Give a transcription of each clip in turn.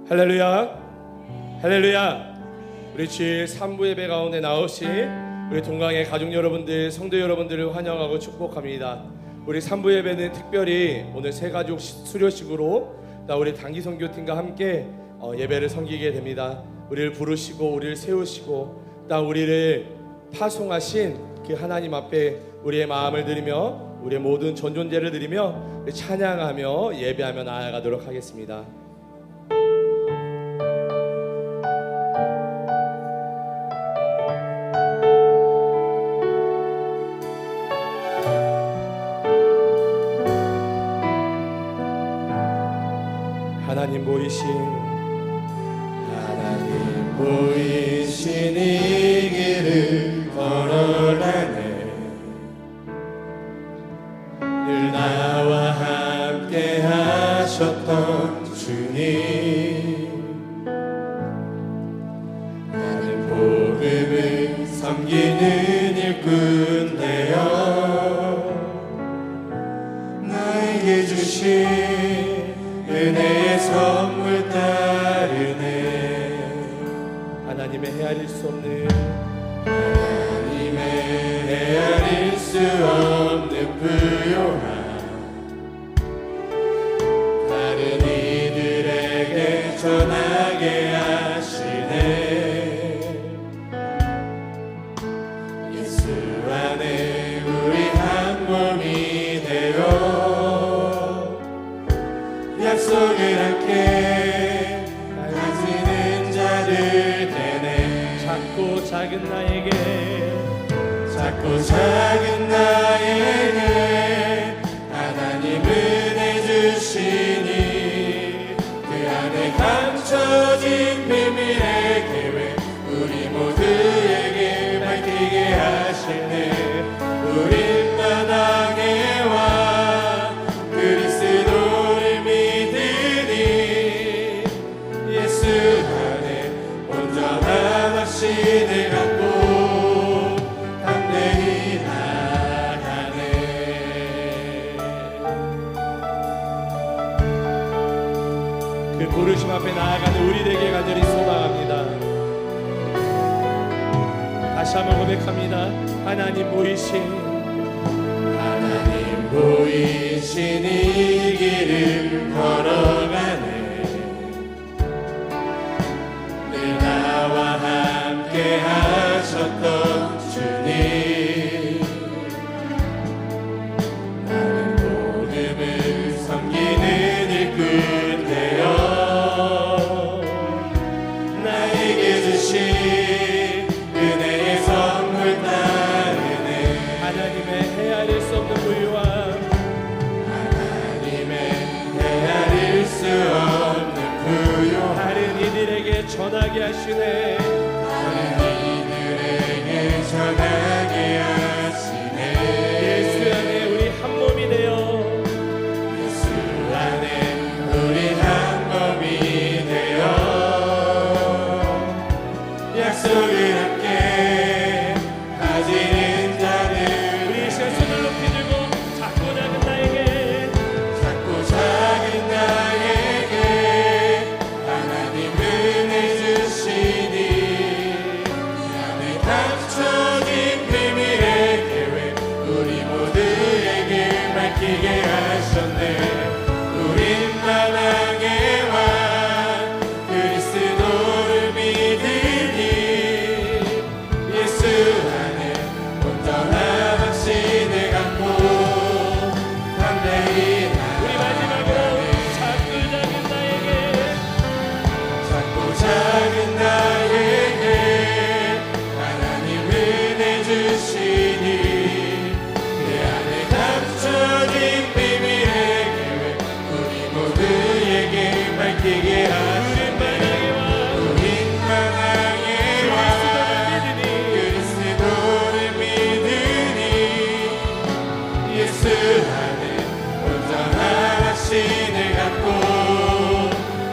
할렐루야, 할렐루야. 우리 주일 3부 예배 가운데 나오신 우리 동강의 가족 여러분들, 성도 여러분들을 환영하고 축복합니다. 우리 3부 예배는 특별히 오늘 새가족 수료식으로 우리 단기 선교팀과 함께 예배를 섬기게 됩니다. 우리를 부르시고 우리를 세우시고 우리를 파송하신 그 하나님 앞에 우리의 마음을 드리며 우리의 모든 전존재를 드리며 찬양하며 예배하며 나아가도록 하겠습니다. 하나님 보이신 이 길을 걸어가네. 늘 나와 함께 하셨던 주님, 나는 복음을 섬기는 일꾼 되어 나에게 주신 은혜의 선물 따르네. 하나님의 헤아릴 수 없는 부요한 다른 이들에게 전하게 하시네. 예수 안에 우리 한 몸이 되어 약속을 함께 가지는 자들 되네. 작고 작은 나에게 하나님 은혜 주시니 그 안에 감춰진 비밀의 계획 우리 모두에게 밝히게 하시네. 우린 마당에 와 그리스도를 믿으니 예수 안에 온전한 확신을 갖고 담대히 나가네. 그 부르심 앞에 나아가는 우리 되게 간절히 소망합니다. 다시 한번 고백합니다. 하나님 보이신 이 길을 걸어가네. 늘 나와 함께 하셨던 주님, 나는 복음을 섬기는 일꾼 되어 나에게 주신 은혜의 선물 따르네. 하나님의 헤아릴 수 없는 부유함, 다른 이들에게 전하게 하시네. 예수 안에 우리 한 몸이 되어 약속을 함께 가지는 자들. 우리 세 손을 높이 들고 작고 작은 나에게 하나님 은혜 주시니 그 안에 감춰진 비밀의 계획 우리 모두에게 밝히게 하셨네. 우린 마당에 와 그리스도를 믿으니 예수 안에 온전한 확신을 갖고 담대히 나아가네. 우리 마지막으로 작고 작은 나에게 하나님 은혜 주시니 그 안에 감춰진 비밀의 계획 우리 모두에게 밝히게 하시네. 우린 마당에 와 그리스도를 믿으니 예수 안에 온전한 확신을 갖고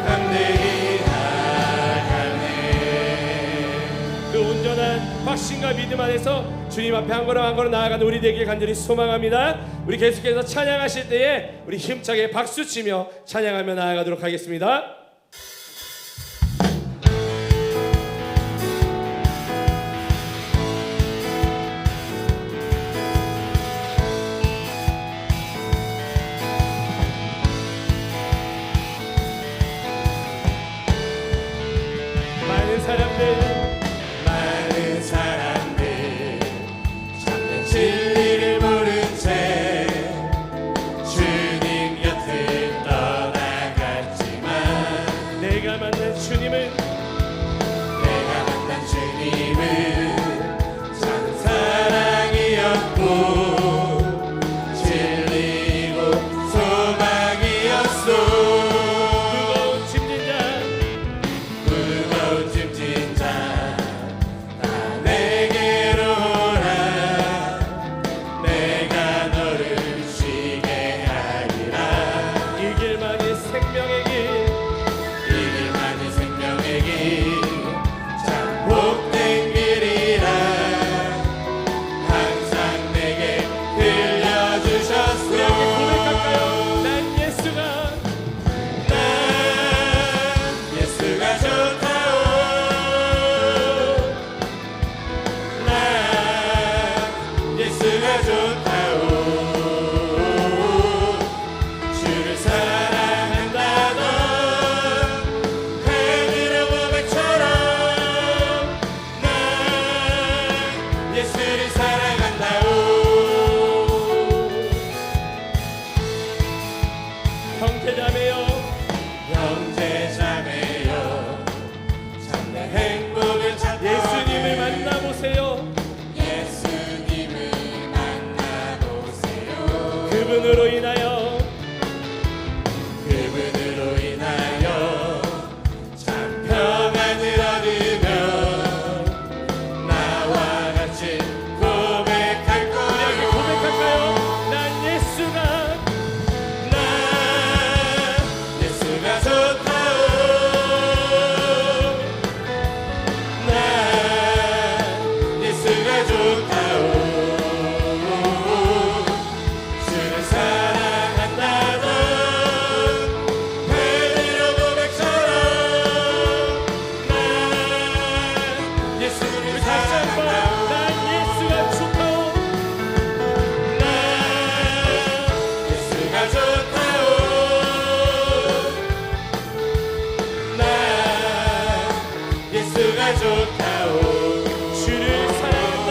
담대히 나아가네. 그 온전한 확신과 믿음 안에서 주님 앞에 한 걸음 한 걸음 나아가는 우리 되길 간절히 소망합니다. 우리 계속해서 찬양하실 때에 우리 힘차게 박수치며 찬양하며 나아가도록 하겠습니다. 만난 주님은 참 사랑이었고 진리고 소망이었소. 무거운 짐진 자 다 내게로 오라. 내가 너를 쉬게 하리라. 이 길만이 생명의 길, 이 길만이 생명의 길, 참 복된 길이라. 항상 내게 들려주셨소. 우리 함께 고백할까요? 난 예수가 좋다오. 난 예수가 좋다오. 주를 사랑한다. 넌 베드로 고백처럼 난 예수를 사랑한다오. 형제자매여, 형제자매여 참내 행복을 찾고 예수님을 만나보세요. 예수님을 만나보세요. 그분으로 인하여 참 평안을 얻으며 나와 같이 고백할 거요. 고백할까요? 난 예수가 좋다오. 난 예수가 좋다오. 주를 사랑한다. 넌 베드로 고백처럼 난 예수를 다시 한번 사랑한다오. 난 예수가 좋다오. 난 예수가 좋다오. 난 예수가 좋다오. 주를 사랑한다.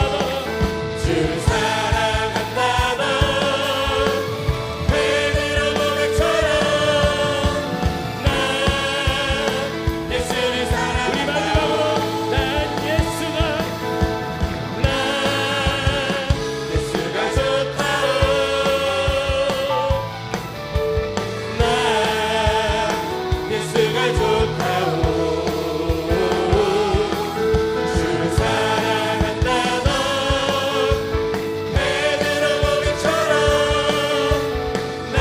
주를 사랑한다. 넌 베드로 고백처럼 난 예수를 우리 사랑한다. 마지막으로 난 예수가 난 예수가 좋다오. 난 예수가 좋다오. 주를 사랑한다. 넌 베드로 고백처럼 난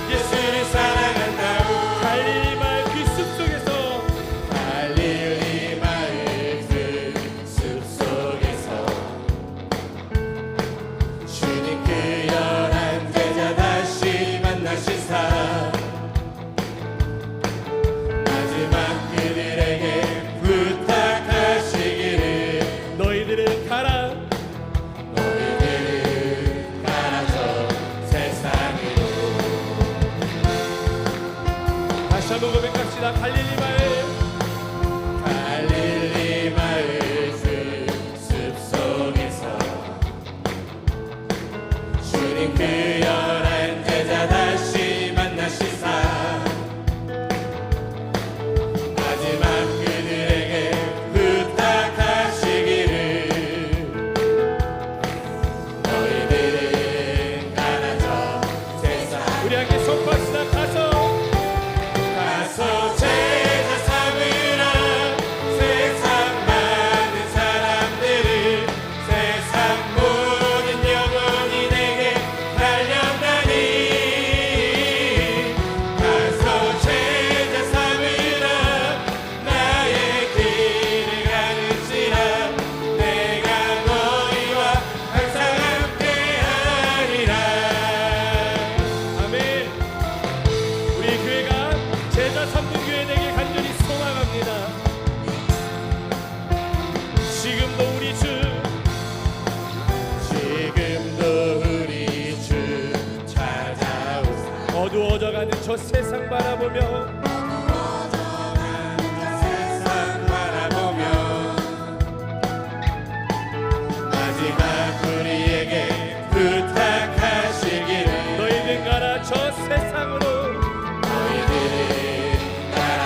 예수를 사랑한다오. 갈릴리 마을 그 숲속에서 갈릴리 마을 그 숲속에서 주님 그 열한 제자 다시 만나시사 마지막 그들에게 부탁하시기를 너희들은 가라. 너희들은 가라 저 세상으로. 다시 한번 고백합시다. 갈릴리 마을 갈릴리 마을 그 숲속에서 주님 그 열한 제자 다시 만나시사 마지막 그들에게 부탁하시기를 너희들은 가라 저 세상. 우리 함께 선포합시다. 가서 제자 삼으라. 세상 많은 사람들을 세상 모든 영혼이 내게 달려가니 가서 제자 삼으라. 나의 길을 가르치라. 내가 너희와 항상 함께하리라. 아멘. 우리 교회가 제자 삼는 교회 되길 간절히 소망합니다. 지금도 우리 주 지금도 우리 주 찾아오사. 어두워져가는 저 세상 바라보며 세상 바라보며 마지막 우리에게 부탁하시기를 너희는 가라 저 세상으로. 너희들은 가라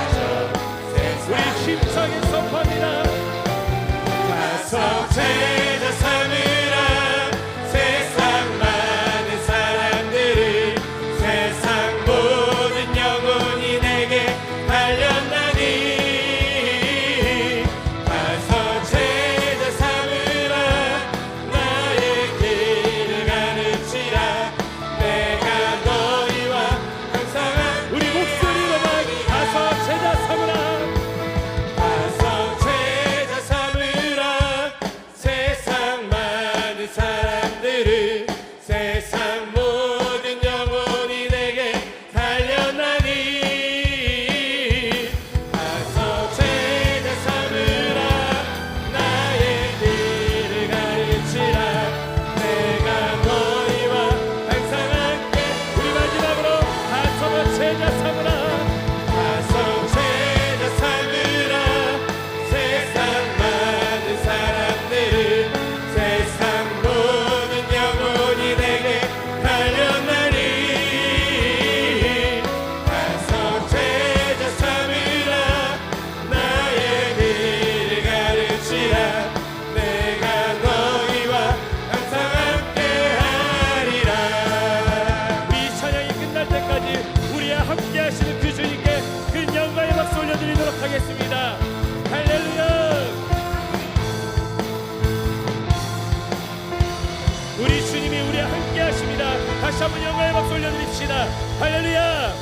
올려드립시다. 할렐루야.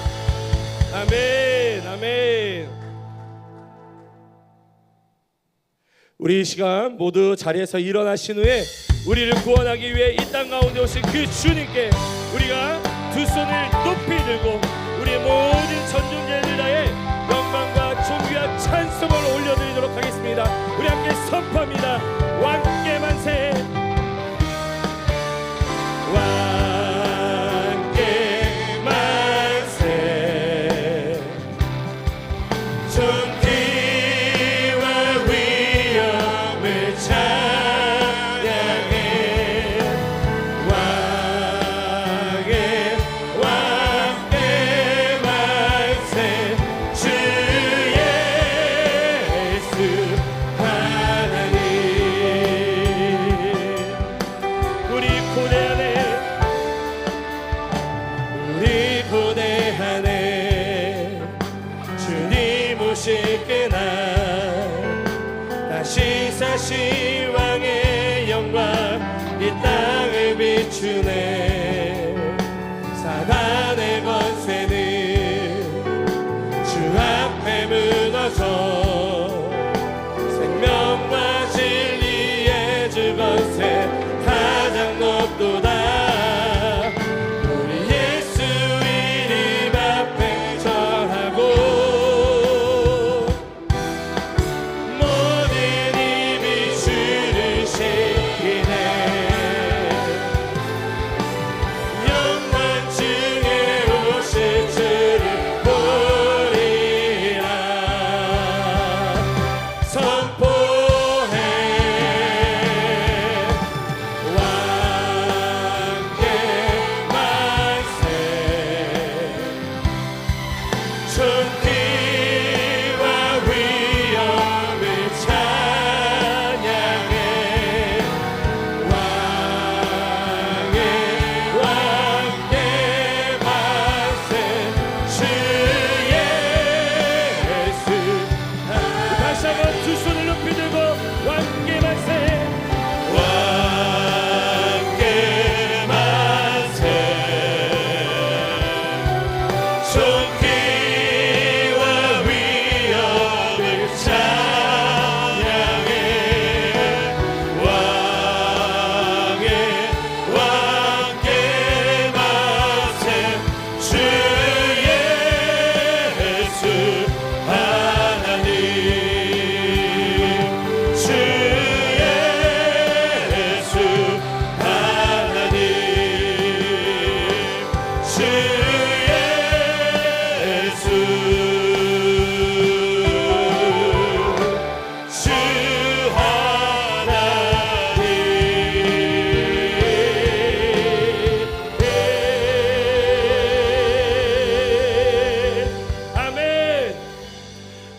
아멘. 아멘. 우리 이 시간 모두 자리에서 일어나신 후에 우리를 구원하기 위해 이 땅 가운데 오신 그 주님께 우리가 두 손을 높이 들고 우리의 모든 전존재를 다해 영광과 존귀와 찬송을 올려드리도록 하겠습니다. 우리 함께 선포합니다. 왕께 만세. 왕께 만세. 존귀와 위엄을 찬양해. 왕께 만세. 주 예수 하나님. 우리 고대 안에 주님 오실 그날 다시 사신 왕의 영광 이 땅을 비추네. 사단의 권세는 주 앞에 무너져 생명과 진리의 주 권세 가장 높도다.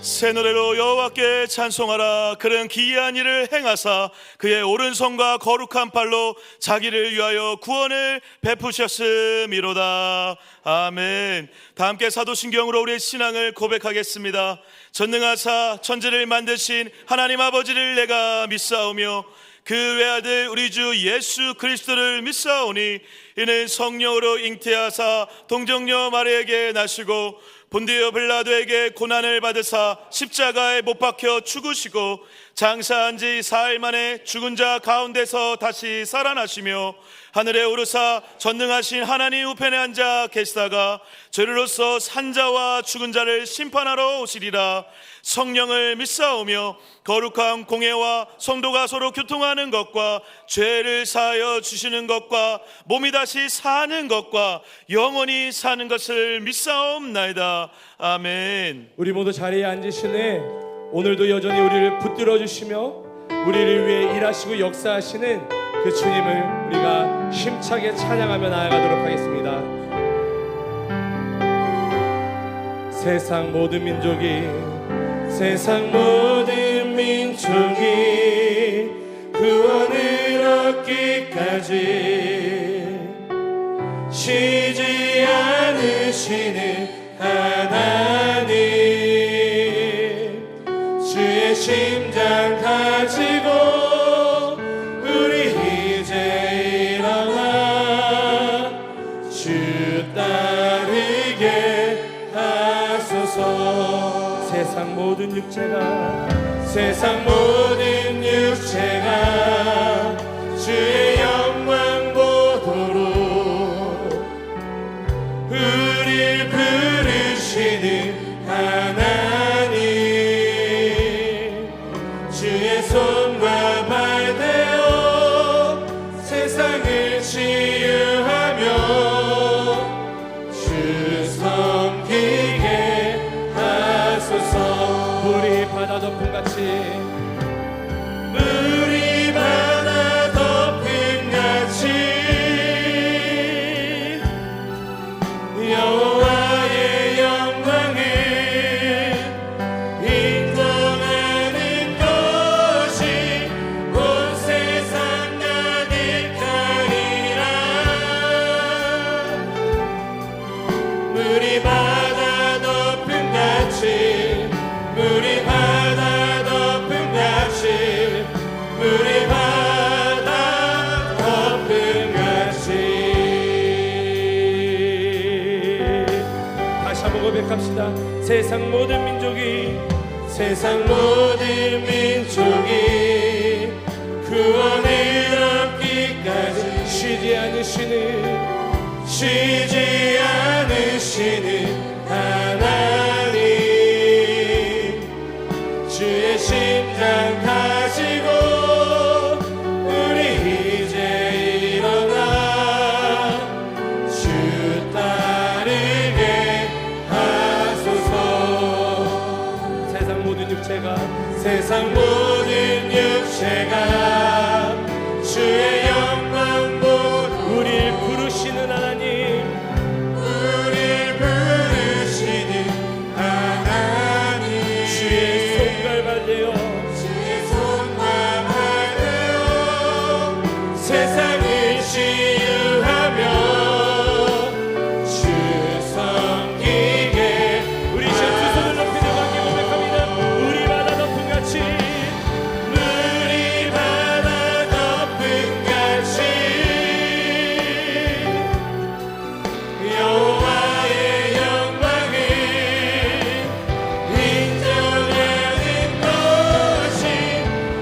새 노래로 여호와께 찬송하라. 그는 기이한 일을 행하사 그의 오른손과 거룩한 팔로 자기를 위하여 구원을 베푸셨음이로다. 아멘. 다 함께 사도신경으로 우리의 신앙을 고백하겠습니다. 전능하사 천지를 만드신 하나님 아버지를 내가 믿사오며 그 외아들 우리 주 예수 그리스도를 믿사오니 이는 성령으로 잉태하사 동정녀 마리아에게 나시고 본디오 빌라도에게 고난을 받으사 십자가에 못 박혀 죽으시고 장사한 지 사흘 만에 죽은 자 가운데서 다시 살아나시며 하늘에 오르사 전능하신 하나님 우편에 앉아 계시다가 죄로서 산 자와 죽은 자를 심판하러 오시리라. 성령을 믿사오며 거룩한 공회와 성도가 서로 교통하는 것과 죄를 사하여 주시는 것과 몸이 다시 사는 것과 영원히 사는 것을 믿사옵나이다. 아멘. 우리 모두 자리에 앉으시네. 오늘도 여전히 우리를 붙들어 주시며 우리를 위해 일하시고 역사하시는 그 주님을 우리가 힘차게 찬양하며 나아가도록 하겠습니다. 세상 모든 민족이 구원을 얻기까지 쉬지 않으시는 하나님, 주의 심장 가지고 우리 이제 일어나 주 세상 모든 육체가 세상 모든 육체가 주의 영광 보도록 우릴 부르시는 하나님 주의 손과 발 대어 세상을 치유하며 주 섬기게 하소서. 우리 바다 덮음 같이 우리 바다 덮음 같이 여호와의 영광을 인정하는 것이 온 세상 가득하리라. 우리 바다 덮음 같이 우리 바다 덮음 같이 우리 바다 덮음 같이. 다시 한번 고백합시다. 세상 모든 민족이 세상 모든 민족이 구원을 얻기까지 쉬지 않으시는 하나님 주의 심장 가지고 우리 이제 일어나 주 따르게 하소서. 세상 모든 육체가 세상 모든 육체가 주의 영광 보도록 우릴 부르시는 하나님 우릴 부르시는 하나님 주의 손갈 발대어 주의 손과 발 대어 세상을 치유하며 주 섬기게. 우리 두 손을 높이 들어 함께 고백합니다. 우리 바다 덮음 같이 우리 바다 덮음 같이 여호와의 영광을 인정하는 것이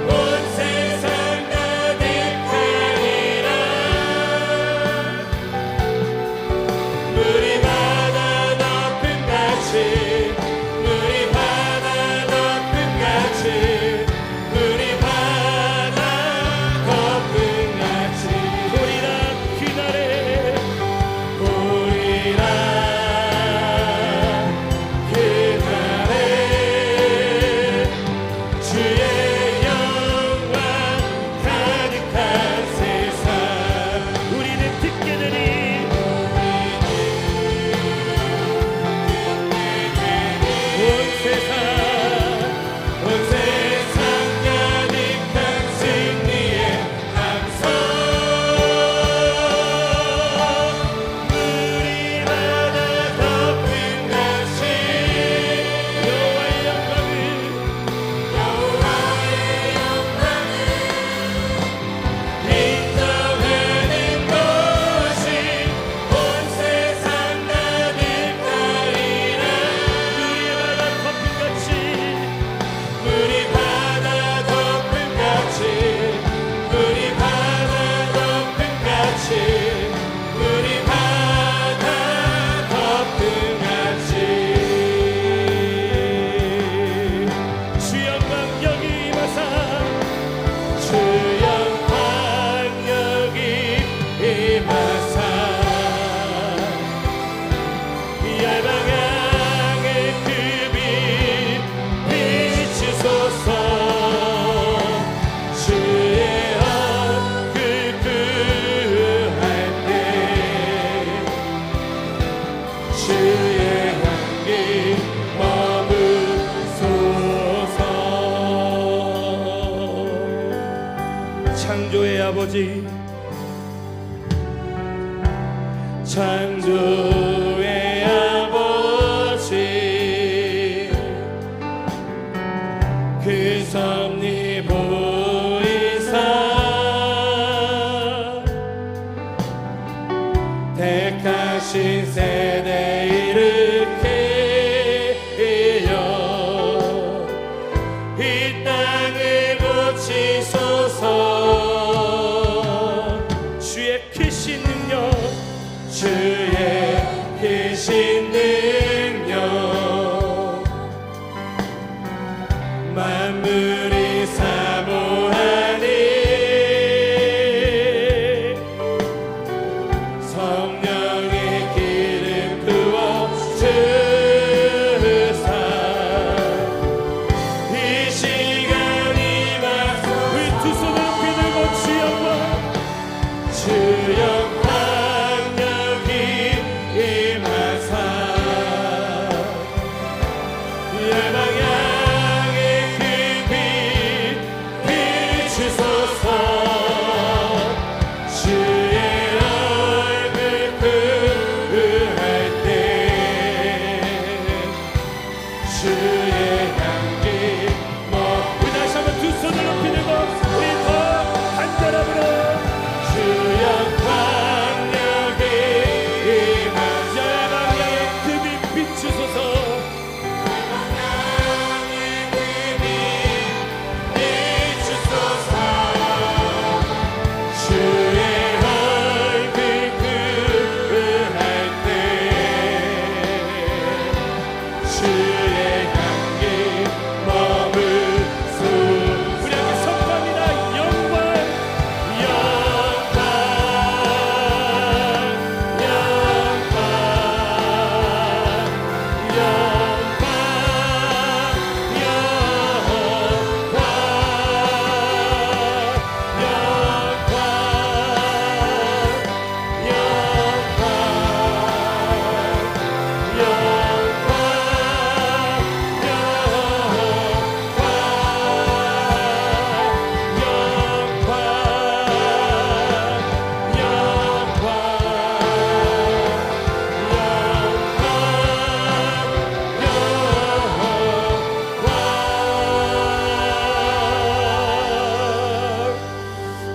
온 세상 가득하리라. 우리 바다 덮음 같이 우리 바다 덮음 같이 우리 바다 덮음 같이 보리라 그날에 보리라 그날에 주의 영광 가득한 세상 우리는 듣게 되니 온 세상 온 세상 가득한 승리의 함성. 우리 바다 덮음 같이 여호와의 영광을 여호와의 영광을 인정하는 것이 온 세상 가득하리라. 우리 바다 덮음 같이 우리 바다 덮음 같이 우리 바다 덮음 같이 주 영광 여기 임하사 주 영광 여기 임하사 열방향의 그 빛 비추소서. 주의 얼굴 구할 때 주의 향기 머무소서. 창조의 아버지 창조의 아버지 그 섭리 보이사 택하신 세대 일으키려 만물이 사모하니 성령의 기름 부어 주사 이 시간이 와서 우리 두 손을 높이 들고 주영 강력이 임하사 열방향의 그 빛 비추소서 주의 얼굴 그할 때 주의 향기 우리 다시 한번 두 손을 높이 들고 우리 더 간절함으로 주영 강력이 임하사 열방향의 그 빛 비추소서 주의 얼굴 그할 때 주의 향기 머물소 우리 함께 선포합니다. 영광 영광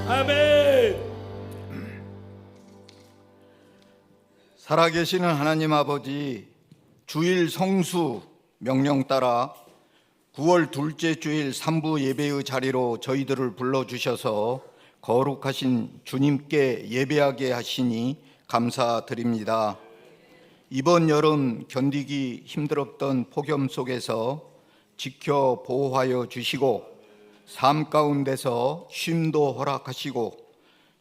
아멘. 살아계시는 하나님 아버지, 주일 성수 명령 따라 9월 둘째 주일 3부 예배의 자리로 저희들을 불러주셔서 거룩하신 주님께 예배하게 하시니 감사드립니다. 이번 여름 견디기 힘들었던 폭염 속에서 지켜 보호하여 주시고 삶 가운데서 쉼도 허락하시고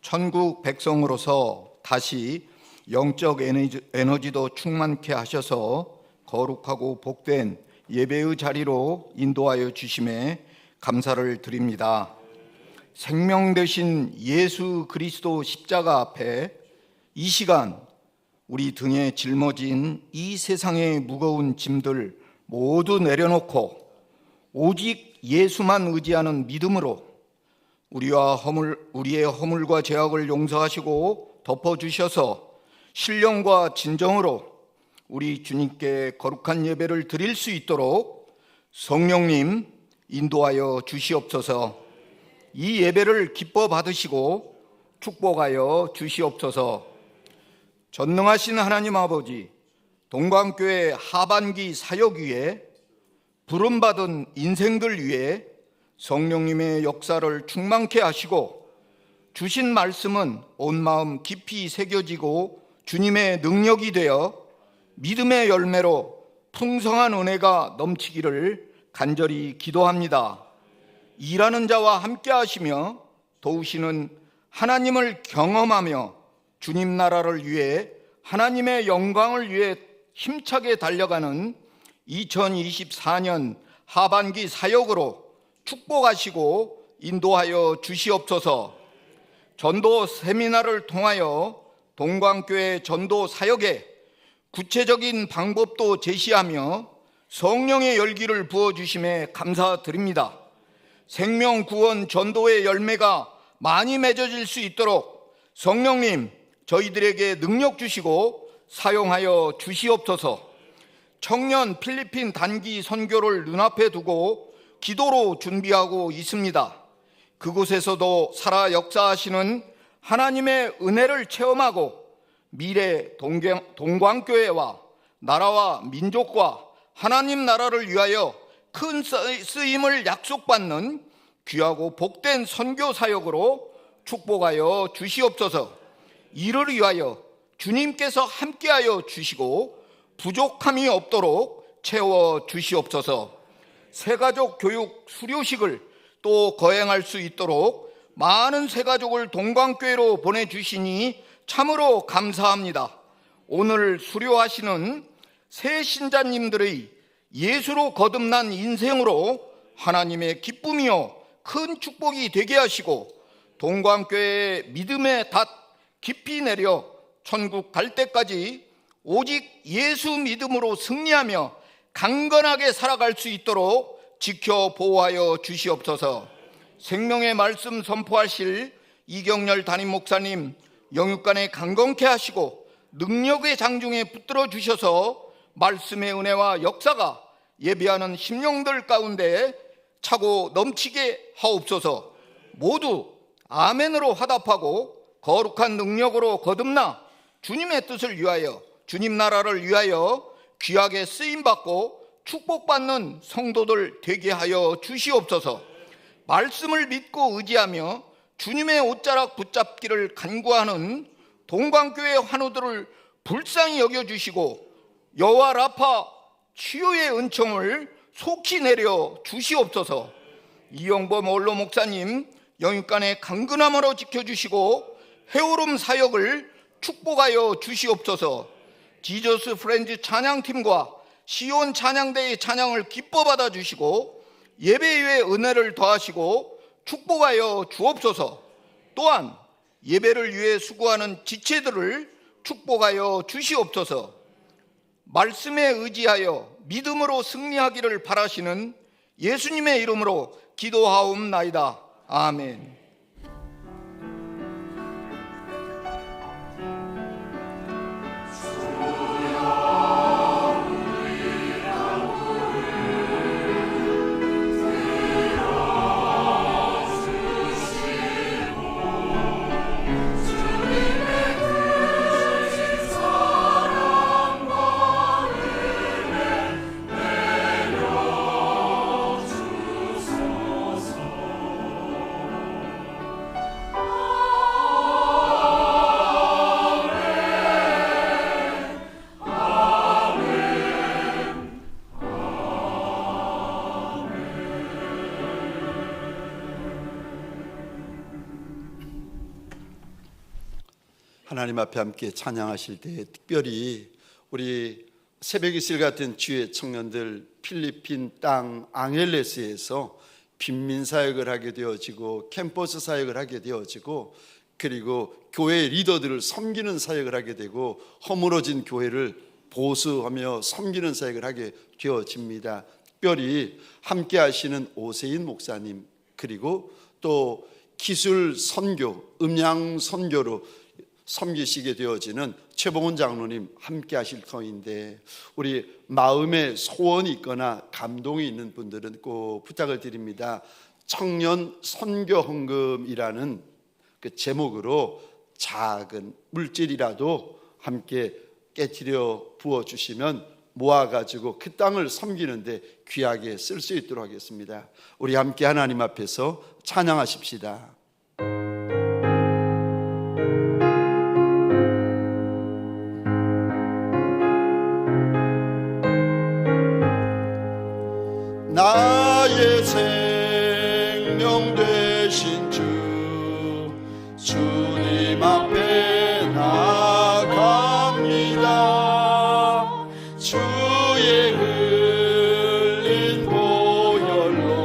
천국 백성으로서 다시 영적 에너지도 충만케 하셔서 거룩하고 복된 예배의 자리로 인도하여 주심에 감사를 드립니다. 생명 되신 예수 그리스도 십자가 앞에 이 시간 우리 등에 짊어진 이 세상의 무거운 짐들 모두 내려놓고 오직 예수만 의지하는 믿음으로 우리의 허물과 죄악을 용서하시고 덮어주셔서 신령과 진정으로 우리 주님께 거룩한 예배를 드릴 수 있도록 성령님 인도하여 주시옵소서. 이 예배를 기뻐 받으시고 축복하여 주시옵소서. 전능하신 하나님 아버지, 동광교회 하반기 사역 위에 부름받은 인생들 위해 성령님의 역사를 충만케 하시고 주신 말씀은 온 마음 깊이 새겨지고 주님의 능력이 되어 믿음의 열매로 풍성한 은혜가 넘치기를 간절히 기도합니다. 일하는 자와 함께 하시며 도우시는 하나님을 경험하며 주님 나라를 위해 하나님의 영광을 위해 힘차게 달려가는 2024년 하반기 사역으로 축복하시고 인도하여 주시옵소서. 전도 세미나를 통하여 동광교회 전도 사역에 구체적인 방법도 제시하며 성령의 열기를 부어주심에 감사드립니다. 생명구원 전도의 열매가 많이 맺어질 수 있도록 성령님 저희들에게 능력 주시고 사용하여 주시옵소서. 청년 필리핀 단기 선교를 눈앞에 두고 기도로 준비하고 있습니다. 그곳에서도 살아 역사하시는 하나님의 은혜를 체험하고 미래 동광교회와 나라와 민족과 하나님 나라를 위하여 큰 쓰임을 약속받는 귀하고 복된 선교 사역으로 축복하여 주시옵소서. 이를 위하여 주님께서 함께하여 주시고 부족함이 없도록 채워 주시옵소서. 새가족 교육 수료식을 또 거행할 수 있도록 많은 새가족을 동광교회로 보내주시니 참으로 감사합니다. 오늘 수료하시는 새 신자님들의 예수로 거듭난 인생으로 하나님의 기쁨이요 큰 축복이 되게 하시고 동광교회의 믿음의 닷 깊이 내려 천국 갈 때까지 오직 예수 믿음으로 승리하며 강건하게 살아갈 수 있도록 지켜 보호하여 주시옵소서. 생명의 말씀 선포하실 이경렬 담임 목사님 영육간에 강건케 하시고 능력의 장중에 붙들어 주셔서 말씀의 은혜와 역사가 예배하는 심령들 가운데 차고 넘치게 하옵소서. 모두 아멘으로 화답하고 거룩한 능력으로 거듭나 주님의 뜻을 위하여 주님 나라를 위하여 귀하게 쓰임받고 축복받는 성도들 되게 하여 주시옵소서. 말씀을 믿고 의지하며 주님의 옷자락 붙잡기를 간구하는 동광교회 환우들을 불쌍히 여겨주시고 여호와 라파 치유의 은총을 속히 내려 주시옵소서. 이영범 원로 목사님 영육간의 강건함으로 지켜주시고 해오름 사역을 축복하여 주시옵소서. 지저스 프렌즈 찬양팀과 시온 찬양대의 찬양을 기뻐 받아 주시고 예배의 은혜를 더하시고 축복하여 주옵소서. 또한 예배를 위해 수고하는 지체들을 축복하여 주시옵소서. 말씀에 의지하여 믿음으로 승리하기를 바라시는 예수님의 이름으로 기도하옵나이다. 아멘. 하나님 앞에 함께 찬양하실 때 특별히 우리 새벽 이슬 같은 주의 청년들 필리핀 땅 앙헬레스에서 빈민 사역을 하게 되어지고 캠퍼스 사역을 하게 되어지고 그리고 교회 리더들을 섬기는 사역을 하게 되고 허물어진 교회를 보수하며 섬기는 사역을 하게 되어집니다. 특별히 함께 하시는 오세인 목사님 그리고 또 기술 선교, 음향 선교로 섬기시게 되어지는 최봉훈 장로님 함께 하실 터인데 우리 마음에 소원이 있거나 감동이 있는 분들은 꼭 부탁을 드립니다. 청년 선교 헌금이라는 그 제목으로 작은 물질이라도 함께 깨트려 부어주시면 모아가지고 그 땅을 섬기는데 귀하게 쓸 수 있도록 하겠습니다. 우리 함께 하나님 앞에서 찬양하십시다. 나의 생명 되신 주 주님 앞에 나갑니다. 주의 흘린 보혈로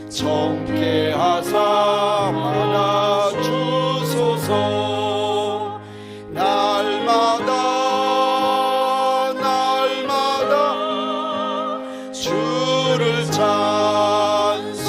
정케하사 만나 주소서. 날마다 주를 찬송하겠네.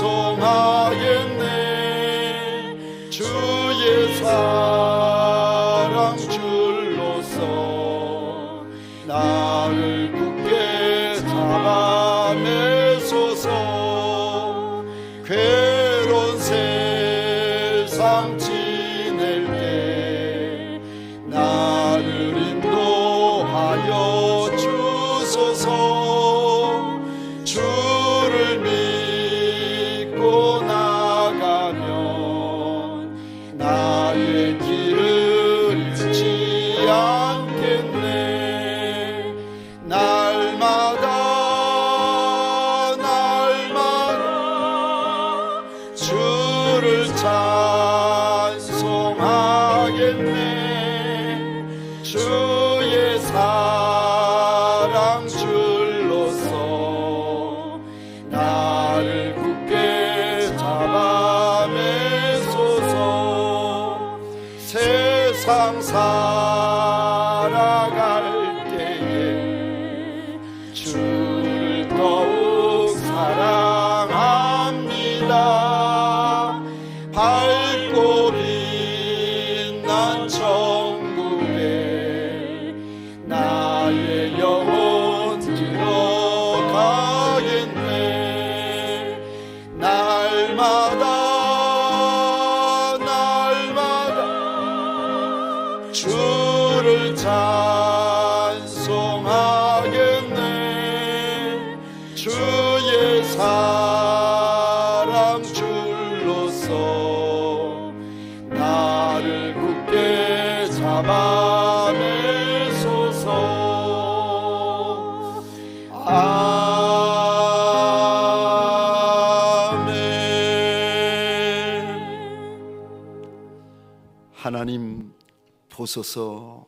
내 사랑 줄로서 나를 굳게 잡아내소서. 하나님 보소서.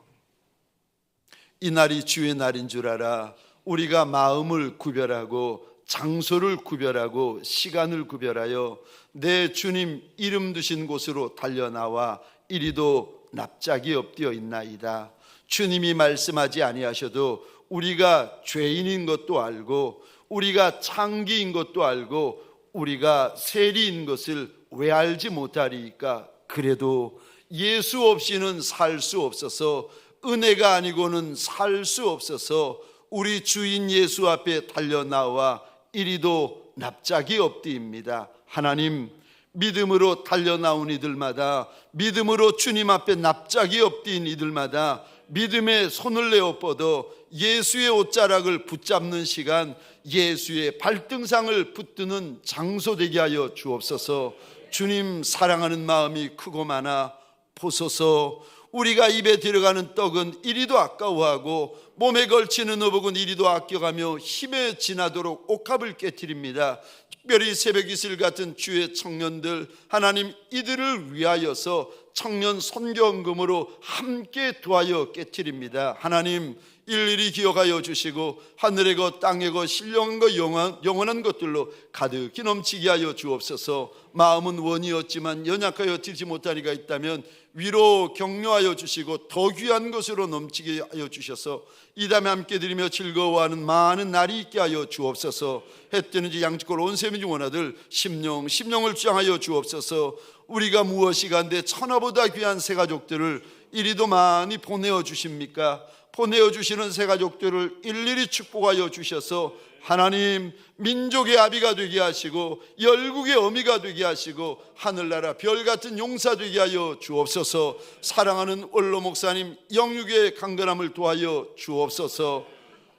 이 날이 주의 날인 줄 알아 우리가 마음을 구별하고 장소를 구별하고 시간을 구별하여 내 주님 이름 두신 곳으로 달려나와 이리도 납작이 엎드려 있나이다. 주님이 말씀하지 아니하셔도 우리가 죄인인 것도 알고 우리가 창기인 것도 알고 우리가 세리인 것을 왜 알지 못하리까? 그래도 예수 없이는 살 수 없어서, 은혜가 아니고는 살 수 없어서 우리 주인 예수 앞에 달려나와 이리도 납작이 엎드립니다. 하나님, 믿음으로 달려나온 이들마다, 믿음으로 주님 앞에 납작이 엎드린 이들마다 믿음의 손을 내어 뻗어 예수의 옷자락을 붙잡는 시간, 예수의 발등상을 붙드는 장소 되게 하여 주옵소서. 주님 사랑하는 마음이 크고 많아 보소서. 우리가 입에 들어가는 떡은 이리도 아까워하고 몸에 걸치는 의복은 이리도 아껴가며 힘에 지나도록 옥합을 깨트립니다. 특별히 새벽 이슬 같은 주의 청년들, 하나님 이들을 위하여서 청년 선교헌금으로 함께 도하여 깨트립니다. 하나님 일일이 기억하여 주시고 하늘의 것 땅의 것 신령한 것 영원한 것들로 가득히 넘치게 하여 주옵소서. 마음은 원이었지만 연약하여 드리지 못하리가 있다면 위로 격려하여 주시고 더 귀한 것으로 넘치게 하여 주셔서 이 다음에 함께 드리며 즐거워하는 많은 날이 있게 하여 주옵소서. 해 뜨는지 양측골 온 세민 중 원하들 심령을 주장하여 주옵소서. 우리가 무엇이 간데 천하보다 귀한 새 가족들을 이리도 많이 보내어 주십니까? 보내어 주시는 새 가족들을 일일이 축복하여 주셔서 하나님 민족의 아비가 되게 하시고 열국의 어미가 되게 하시고 하늘나라 별같은 용사 되게 하여 주옵소서. 사랑하는 원로 목사님 영육의 강건함을 도하여 주옵소서.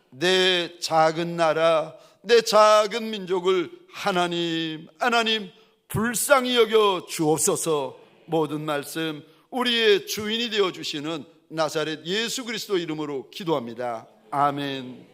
내 작은 나라, 내 작은 민족을 하나님 불쌍히 여겨 주옵소서. 모든 말씀 우리의 주인이 되어 주시는 나사렛 예수 그리스도 이름으로 기도합니다. 아멘.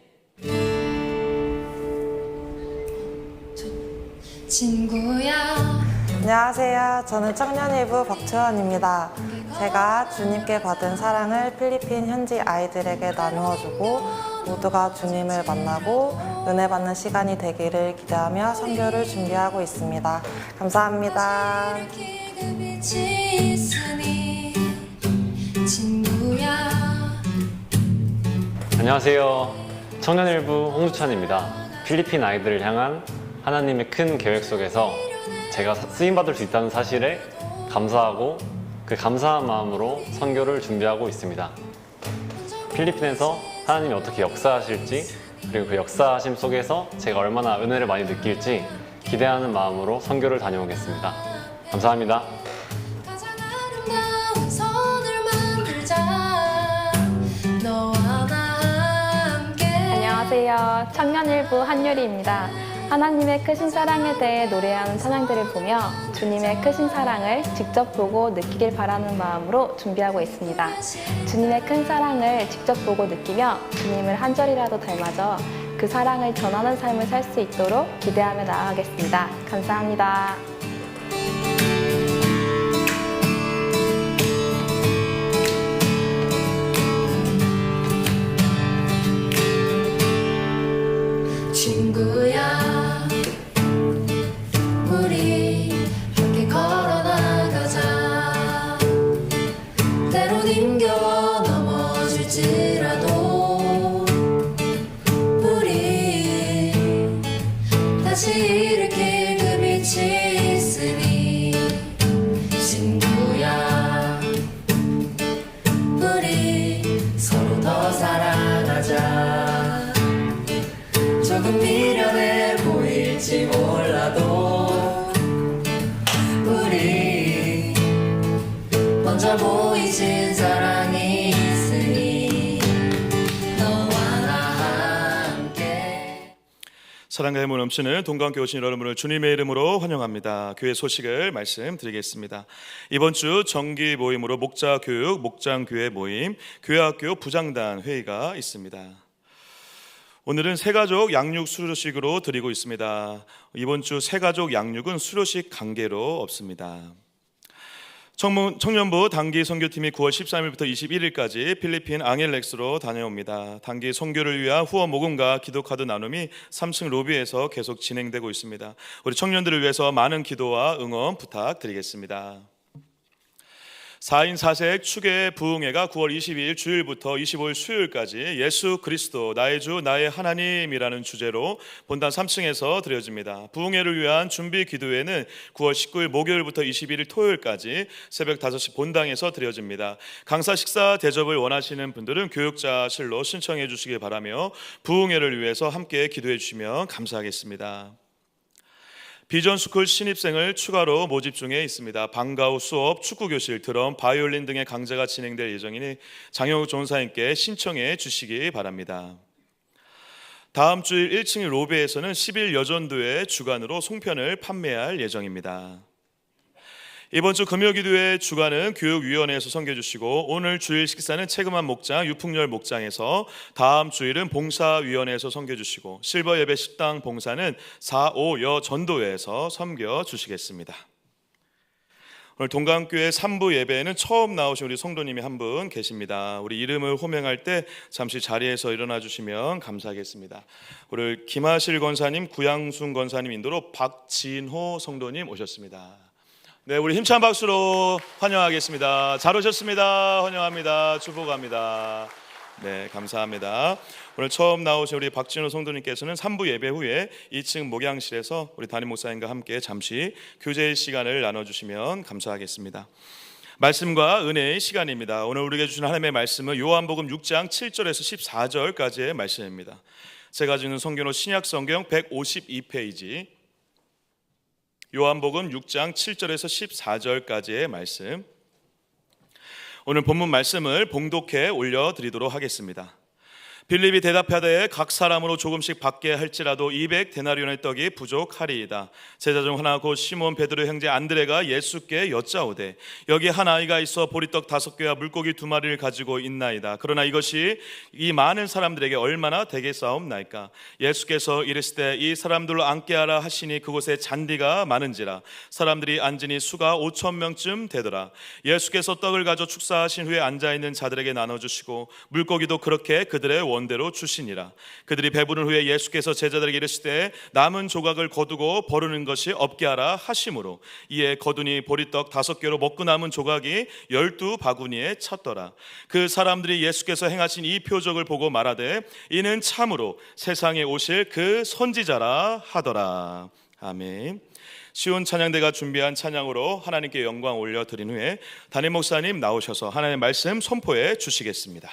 친구야. 안녕하세요. 저는 청년일부 박채원입니다. 제가 주님께 받은 사랑을 필리핀 현지 아이들에게 나누어주고 모두가 주님을 만나고 은혜 받는 시간이 되기를 기대하며 선교를 준비하고 있습니다. 감사합니다. 안녕하세요. 청년일부 홍주찬입니다. 필리핀 아이들을 향한 하나님의 큰 계획 속에서 제가 쓰임받을 수 있다는 사실에 감사하고 그 감사한 마음으로 선교를 준비하고 있습니다. 필리핀에서 하나님이 어떻게 역사하실지, 그리고 그 역사하심 속에서 제가 얼마나 은혜를 많이 느낄지 기대하는 마음으로 선교를 다녀오겠습니다. 감사합니다. 안녕하세요. 청년일부 한유리입니다. 하나님의 크신 사랑에 대해 노래하는 찬양들을 보며 주님의 크신 사랑을 직접 보고 느끼길 바라는 마음으로 준비하고 있습니다. 주님의 큰 사랑을 직접 보고 느끼며 주님을 한 절이라도 닮아져 그 사랑을 전하는 삶을 살 수 있도록 기대하며 나아가겠습니다. 감사합니다. 친구야, 우리 함께 걸어나가자. 때론 힘겨워 넘어질지라도 우리 다시 일으킬 그 빛이 있으니 친구야, 우리 서로 더 사랑하자. 조금 미련해 보일지 몰라도 우리 먼저 보이신 사랑이 있으니 너와 나 함께. 사랑과 힘을 넘치는 동강교회 오신 여러분을 주님의 이름으로 환영합니다. 교회 소식을 말씀드리겠습니다. 이번 주 정기 모임으로 목자교육, 목장교회 모임, 교회학교 부장단 회의가 있습니다. 오늘은 새가족 양육 수료식으로 드리고 있습니다. 이번 주 새가족 양육은 수료식 관계로 없습니다. 청년부 단기 선교팀이 9월 13일부터 21일까지 필리핀 앙헬렉스로 다녀옵니다. 단기 선교를 위한 후원 모금과 기도 카드 나눔이 3층 로비에서 계속 진행되고 있습니다. 우리 청년들을 위해서 많은 기도와 응원 부탁드리겠습니다. 4인 4색 추계 부흥회가 9월 22일 주일부터 25일 수요일까지 예수 그리스도 나의 주 나의 하나님이라는 주제로 본단 3층에서 드려집니다. 부흥회를 위한 준비 기도회는 9월 19일 목요일부터 21일 토요일까지 새벽 5시 본당에서 드려집니다. 강사 식사 대접을 원하시는 분들은 교육자실로 신청해 주시기 바라며 부흥회를 위해서 함께 기도해 주시면 감사하겠습니다. 비전스쿨 신입생을 추가로 모집 중에 있습니다. 방과 후 수업, 축구교실, 드럼, 바이올린 등의 강좌가 진행될 예정이니 장영욱 전사님께 신청해 주시기 바랍니다. 다음 주일 1층 로비에서는 10일 여전도회 주간으로 송편을 판매할 예정입니다. 이번 주 금요기도회 주간은 교육위원회에서 섬겨주시고 오늘 주일 식사는 체금한 목장, 유풍열 목장에서 다음 주일은 봉사위원회에서 섬겨주시고 실버 예배 식당 봉사는 4, 5 여전도회에서 섬겨주시겠습니다. 오늘 동강교회 3부 예배에는 처음 나오신 우리 성도님이 한 분 계십니다. 우리 이름을 호명할 때 잠시 자리에서 일어나 주시면 감사하겠습니다. 오늘 김하실 권사님, 구양순 권사님 인도로 박진호 성도님 오셨습니다. 네, 우리 힘찬 박수로 환영하겠습니다. 잘 오셨습니다. 환영합니다. 축복합니다. 네, 감사합니다. 오늘 처음 나오신 우리 박진호 성도님께서는 3부 예배 후에 2층 목양실에서 우리 담임 목사님과 함께 잠시 교제의 시간을 나눠주시면 감사하겠습니다. 말씀과 은혜의 시간입니다. 오늘 우리에게 주신 하나님의 말씀은 요한복음 6장 7절에서 14절까지의 말씀입니다. 제가 주는 성경은 신약성경 152페이지 요한복음 6장 7절에서 14절까지의 말씀, 오늘 본문 말씀을 봉독해 올려드리도록 하겠습니다. 빌립이 대답하되 각 사람으로 조금씩 받게 할지라도 200데나리온의 떡이 부족하리이다. 제자 중 하나 곧 시몬 베드로 형제 안드레가 예수께 여짜오되 여기 한 아이가 있어 보리떡 5개와 물고기 2마리를 가지고 있나이다. 그러나 이것이 이 많은 사람들에게 얼마나 되겠사옵나이까. 예수께서 이르시되 이 사람들로 앉게 하라 하시니 그곳에 잔디가 많은지라 사람들이 앉으니 수가 5,000명쯤 되더라. 예수께서 떡을 가져 축사하신 후에 앉아있는 자들에게 나눠주시고 물고기도 그렇게 그들의 원대로 주시니라. 그들이 배부른 후에 예수께서 제자들에게 이르시되 남은 조각을 거두고 버리는 것이 없게 하라 하심으로 이에 거두니 보리떡 5개로 먹고 남은 조각이 12바구니에 찼더라. 그 사람들이 예수께서 행하신 이 표적을 보고 말하되 이는 참으로 세상에 오실 그 선지자라 하더라. 아멘. 시온 찬양대가 준비한 찬양으로 하나님께 영광 올려드린 후에 담임 목사님 나오셔서 하나님의 말씀 선포해 주시겠습니다.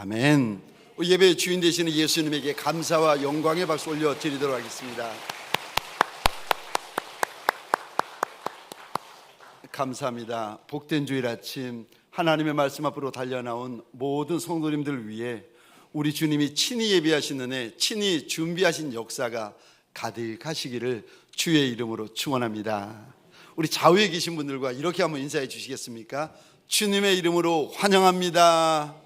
아멘. 우리 예배의 주인 되시는 예수님에게 감사와 영광의 박수 올려드리도록 하겠습니다. 감사합니다. 복된 주일 아침 하나님의 말씀 앞으로 달려나온 모든 성도님들 위해 우리 주님이 친히 예비하신 은혜, 친히 준비하신 역사가 가득하시기를 주의 이름으로 축원합니다. 우리 좌우에 계신 분들과 이렇게 한번 인사해 주시겠습니까? 주님의 이름으로 환영합니다.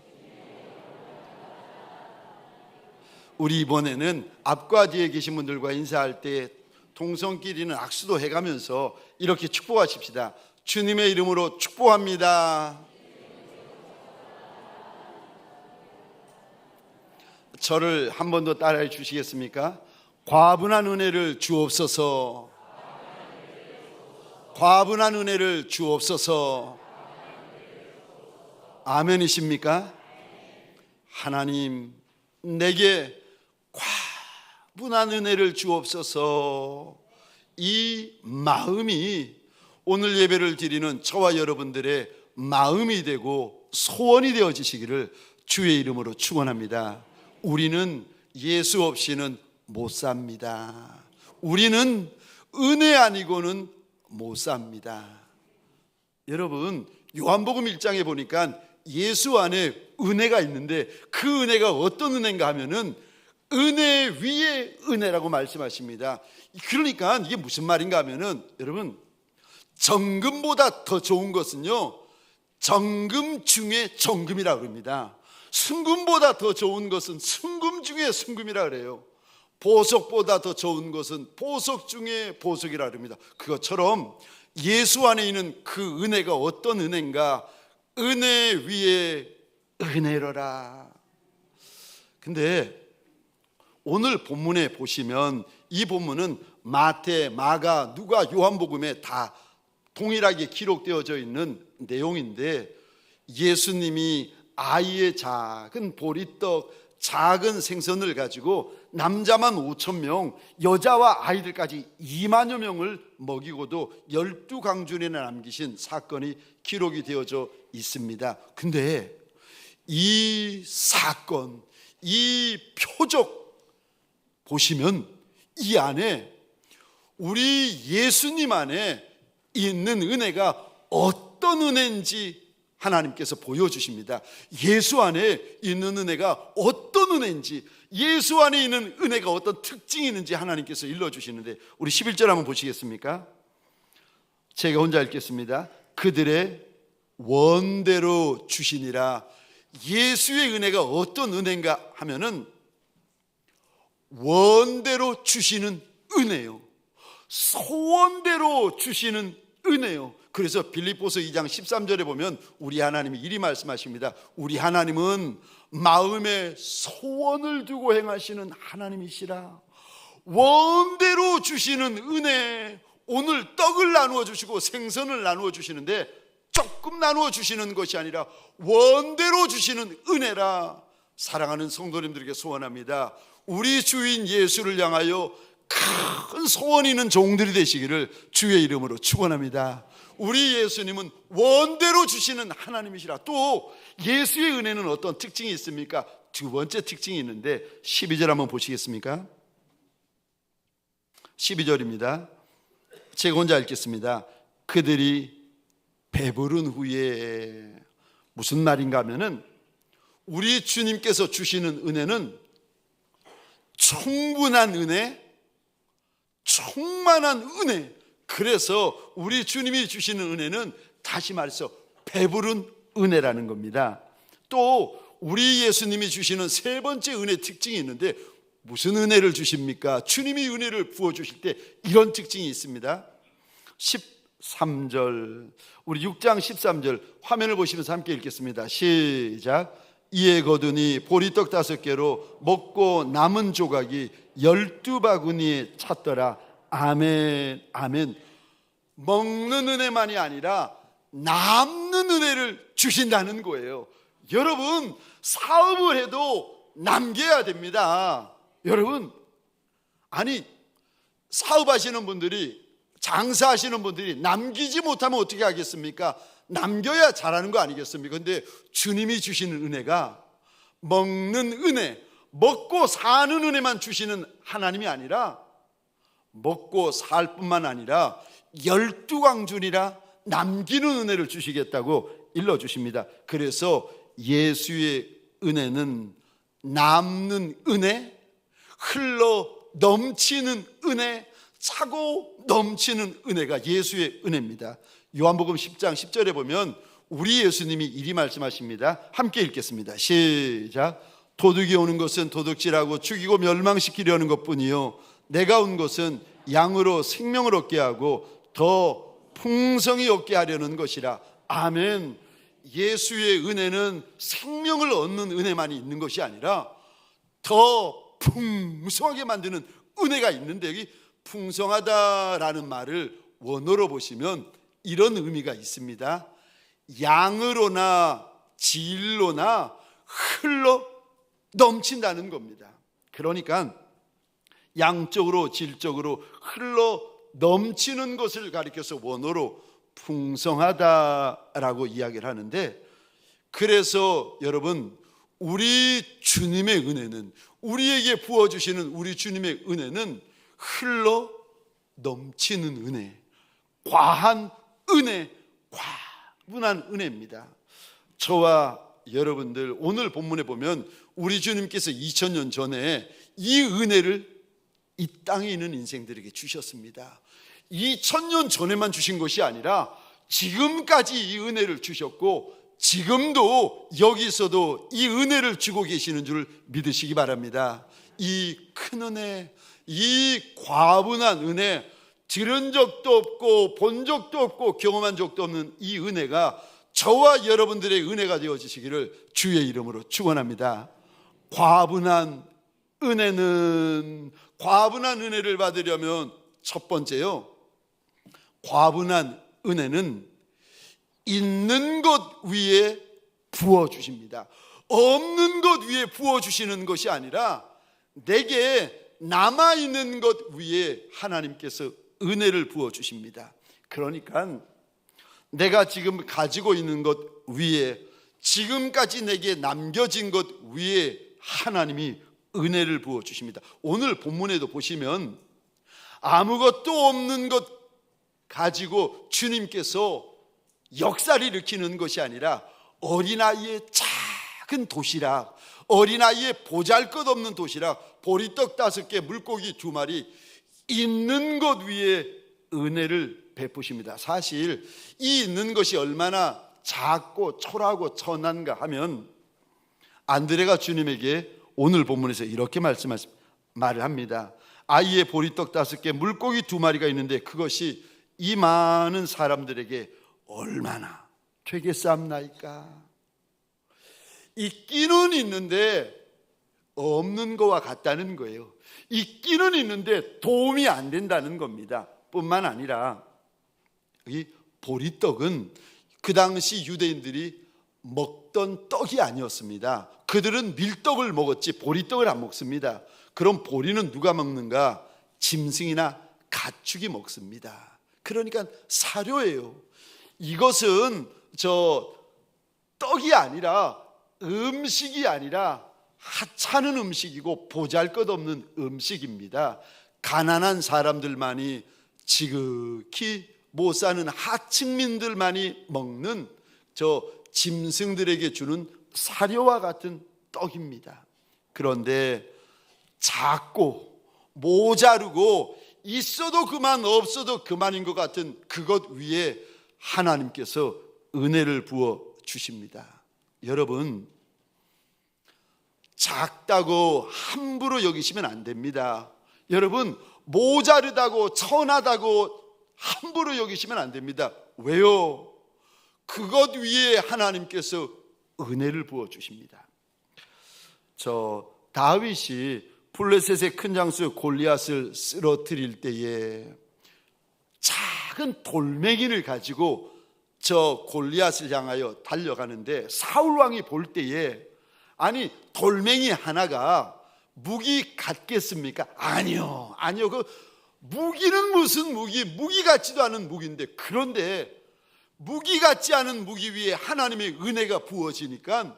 우리 이번에는 앞과 뒤에 계신 분들과 인사할 때 동성끼리는 악수도 해가면서 이렇게 축복하십시다. 주님의 이름으로 축복합니다. 저를 한 번 더 따라해 주시겠습니까? 과분한 은혜를 주옵소서. 과분한 은혜를 주옵소서. 아멘이십니까? 하나님, 내게 과분한 은혜를 주옵소서. 이 마음이 오늘 예배를 드리는 저와 여러분들의 마음이 되고 소원이 되어지시기를 주의 이름으로 축원합니다. 우리는 예수 없이는 못 삽니다. 우리는 은혜 아니고는 못 삽니다. 여러분, 요한복음 1장에 보니까 예수 안에 은혜가 있는데 그 은혜가 어떤 은혜인가 하면은 은혜 위에 은혜라고 말씀하십니다. 그러니까 이게 무슨 말인가 하면은 여러분, 정금보다 더 좋은 것은요, 정금 중에 정금이라고 합니다. 순금보다 더 좋은 것은 순금 중에 순금이라 그래요. 보석보다 더 좋은 것은 보석 중에 보석이라 합니다. 그것처럼 예수 안에 있는 그 은혜가 어떤 은혜인가? 은혜 위에 은혜로라. 근데 오늘 본문에 보시면 이 본문은 마태, 마가, 누가, 요한복음에 다 동일하게 기록되어져 있는 내용인데 예수님이 아이의 작은 보리떡, 작은 생선을 가지고 남자만 5,000명, 여자와 아이들까지 2만여 명을 먹이고도 12강준에 남기신 사건이 기록이 되어져 있습니다. 근데 이 사건, 이 표적 보시면 이 안에 우리 예수님 안에 있는 은혜가 어떤 은혜인지 하나님께서 보여주십니다. 예수 안에 있는 은혜가 어떤 은혜인지, 예수 안에 있는 은혜가 어떤 특징이 있는지 하나님께서 일러주시는데 우리 11절 한번 보시겠습니까? 제가 혼자 읽겠습니다. 그들의 원대로 주시니라. 예수의 은혜가 어떤 은혜인가 하면은 원대로 주시는 은혜요, 소원대로 주시는 은혜요. 그래서 빌립보서 2장 13절에 보면 우리 하나님이 이리 말씀하십니다. 우리 하나님은 마음에 소원을 두고 행하시는 하나님이시라. 원대로 주시는 은혜. 오늘 떡을 나누어 주시고 생선을 나누어 주시는데 조금 나누어 주시는 것이 아니라 원대로 주시는 은혜라. 사랑하는 성도님들에게 소원합니다. 우리 주인 예수를 향하여 큰 소원이 있는 종들이 되시기를 주의 이름으로 축원합니다. 우리 예수님은 원대로 주시는 하나님이시라. 또 예수의 은혜는 어떤 특징이 있습니까? 두 번째 특징이 있는데 12절 한번 보시겠습니까? 12절입니다. 제가 혼자 읽겠습니다. 그들이 배부른 후에, 무슨 말인가 하면은 우리 주님께서 주시는 은혜는 충분한 은혜, 충만한 은혜. 그래서 우리 주님이 주시는 은혜는 다시 말해서 배부른 은혜라는 겁니다. 또 우리 예수님이 주시는 세 번째 은혜 특징이 있는데 무슨 은혜를 주십니까? 주님이 은혜를 부어주실 때 이런 특징이 있습니다. 13절, 우리 6장 13절 화면을 보시면서 함께 읽겠습니다. 시작. 이에 거두니 보리떡 5개로 먹고 남은 조각이 12바구니에 찼더라. 아멘, 아멘. 먹는 은혜만이 아니라 남는 은혜를 주신다는 거예요. 여러분, 사업을 해도 남겨야 됩니다. 여러분, 아니 사업하시는 분들이, 장사하시는 분들이 남기지 못하면 어떻게 하겠습니까? 남겨야 잘하는 거 아니겠습니까? 근데 주님이 주시는 은혜가 먹는 은혜, 먹고 사는 은혜만 주시는 하나님이 아니라 먹고 살 뿐만 아니라 12광준이라 남기는 은혜를 주시겠다고 일러주십니다. 그래서 예수의 은혜는 남는 은혜, 흘러 넘치는 은혜, 차고 넘치는 은혜가 예수의 은혜입니다. 요한복음 10장 10절에 보면 우리 예수님이 이리 말씀하십니다. 함께 읽겠습니다. 시작. 도둑이 오는 것은 도둑질하고 죽이고 멸망시키려는 것뿐이요 내가 온 것은 양으로 생명을 얻게 하고 더 풍성히 얻게 하려는 것이라. 아멘. 예수의 은혜는 생명을 얻는 은혜만이 있는 것이 아니라 더 풍성하게 만드는 은혜가 있는데, 여기 풍성하다라는 말을 원어로 보시면 이런 의미가 있습니다. 양으로나 질로나 흘러 넘친다는 겁니다. 그러니까 양적으로 질적으로 흘러 넘치는 것을 가리켜서 원어로 풍성하다라고 이야기를 하는데, 그래서 여러분, 우리 주님의 은혜는, 우리에게 부어주시는 우리 주님의 은혜는 흘러 넘치는 은혜, 과한 은혜, 과분한 은혜입니다. 저와 여러분들, 오늘 본문에 보면 우리 주님께서 2000년 전에 이 은혜를 이 땅에 있는 인생들에게 주셨습니다. 2000년 전에만 주신 것이 아니라 지금까지 이 은혜를 주셨고, 지금도 여기서도 이 은혜를 주고 계시는 줄 믿으시기 바랍니다. 이 큰 은혜, 이 과분한 은혜, 들은 적도 없고 본 적도 없고 경험한 적도 없는 이 은혜가 저와 여러분들의 은혜가 되어지시기를 주의 이름으로 축원합니다. 과분한 은혜를 받으려면 첫 번째요, 과분한 은혜는 있는 것 위에 부어주십니다. 없는 것 위에 부어주시는 것이 아니라 내게 남아있는 것 위에 하나님께서 은혜를 부어주십니다. 그러니까 내가 지금 가지고 있는 것 위에, 지금까지 내게 남겨진 것 위에 하나님이 은혜를 부어주십니다. 오늘 본문에도 보시면 아무것도 없는 것 가지고 주님께서 역사를 일으키는 것이 아니라 어린아이의 작은 도시락, 어린아이의 보잘것없는 도시락, 보리떡 5개, 물고기 2마리, 있는 것 위에 은혜를 베푸십니다. 사실 이 있는 것이 얼마나 작고 초라하고 천한가 하면 안드레가 주님에게 오늘 본문에서 이렇게 말을 합니다. 아이의 보리떡 5개, 물고기 2마리가 있는데 그것이 이 많은 사람들에게 얼마나 되겠사옵나이까. 있기는 있는데 없는 거와 같다는 거예요. 있기는 있는데 도움이 안 된다는 겁니다. 뿐만 아니라 이 보리떡은 그 당시 유대인들이 먹던 떡이 아니었습니다. 그들은 밀떡을 먹었지 보리떡을 안 먹습니다. 그럼 보리는 누가 먹는가? 짐승이나 가축이 먹습니다. 그러니까 사료예요. 이것은 떡이 아니라, 음식이 아니라 하찮은 음식이고 보잘것없는 음식입니다. 가난한 사람들만이, 지극히 못 사는 하층민들만이 먹는 짐승들에게 주는 사료와 같은 떡입니다. 그런데 작고 모자르고 있어도 그만 없어도 그만인 것 같은 그것 위에 하나님께서 은혜를 부어 주십니다. 여러분, 작다고 함부로 여기시면 안 됩니다. 여러분, 모자르다고 천하다고 함부로 여기시면 안 됩니다. 왜요? 그것 위에 하나님께서 은혜를 부어 주십니다. 다윗이 블레셋의 큰 장수 골리앗을 쓰러뜨릴 때에 작은 돌멩이를 가지고 골리앗을 향하여 달려가는데, 사울 왕이 볼 때에 아니 돌멩이 하나가 무기 같겠습니까? 아니요. 그 무기는 무슨 무기 같지도 않은 무기인데, 그런데 무기 같지 않은 무기 위에 하나님의 은혜가 부어지니까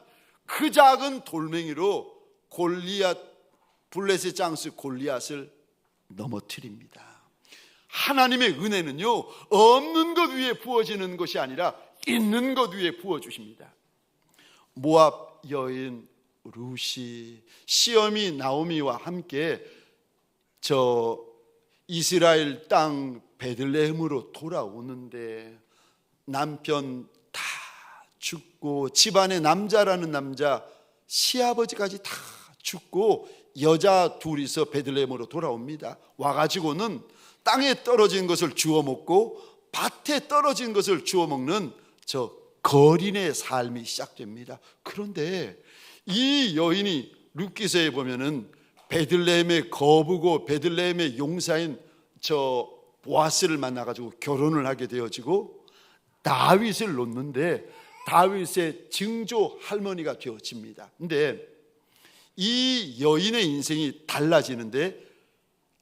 그 작은 돌멩이로 블레셋 장수 골리앗을 넘어뜨립니다. 하나님의 은혜는요, 없는 것 위에 부어지는 것이 아니라 있는 것 위에 부어주십니다. 모압 여인 루시, 시어미 나오미와 함께 이스라엘 땅 베들레헴으로 돌아오는데 남편 다 죽고 집안에 남자라는 남자 시아버지까지 다 죽고 여자 둘이서 베들레헴으로 돌아옵니다. 와가지고는 땅에 떨어진 것을 주워 먹고 밭에 떨어진 것을 주워 먹는 거린의 삶이 시작됩니다. 그런데 이 여인이 룻기서에 보면은 베들레헴의 거부고 베들레헴의 용사인 보아스를 만나가지고 결혼을 하게 되어지고 다윗을 놓는데 다윗의 증조 할머니가 되어집니다. 근데 이 여인의 인생이 달라지는데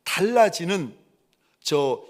달라지는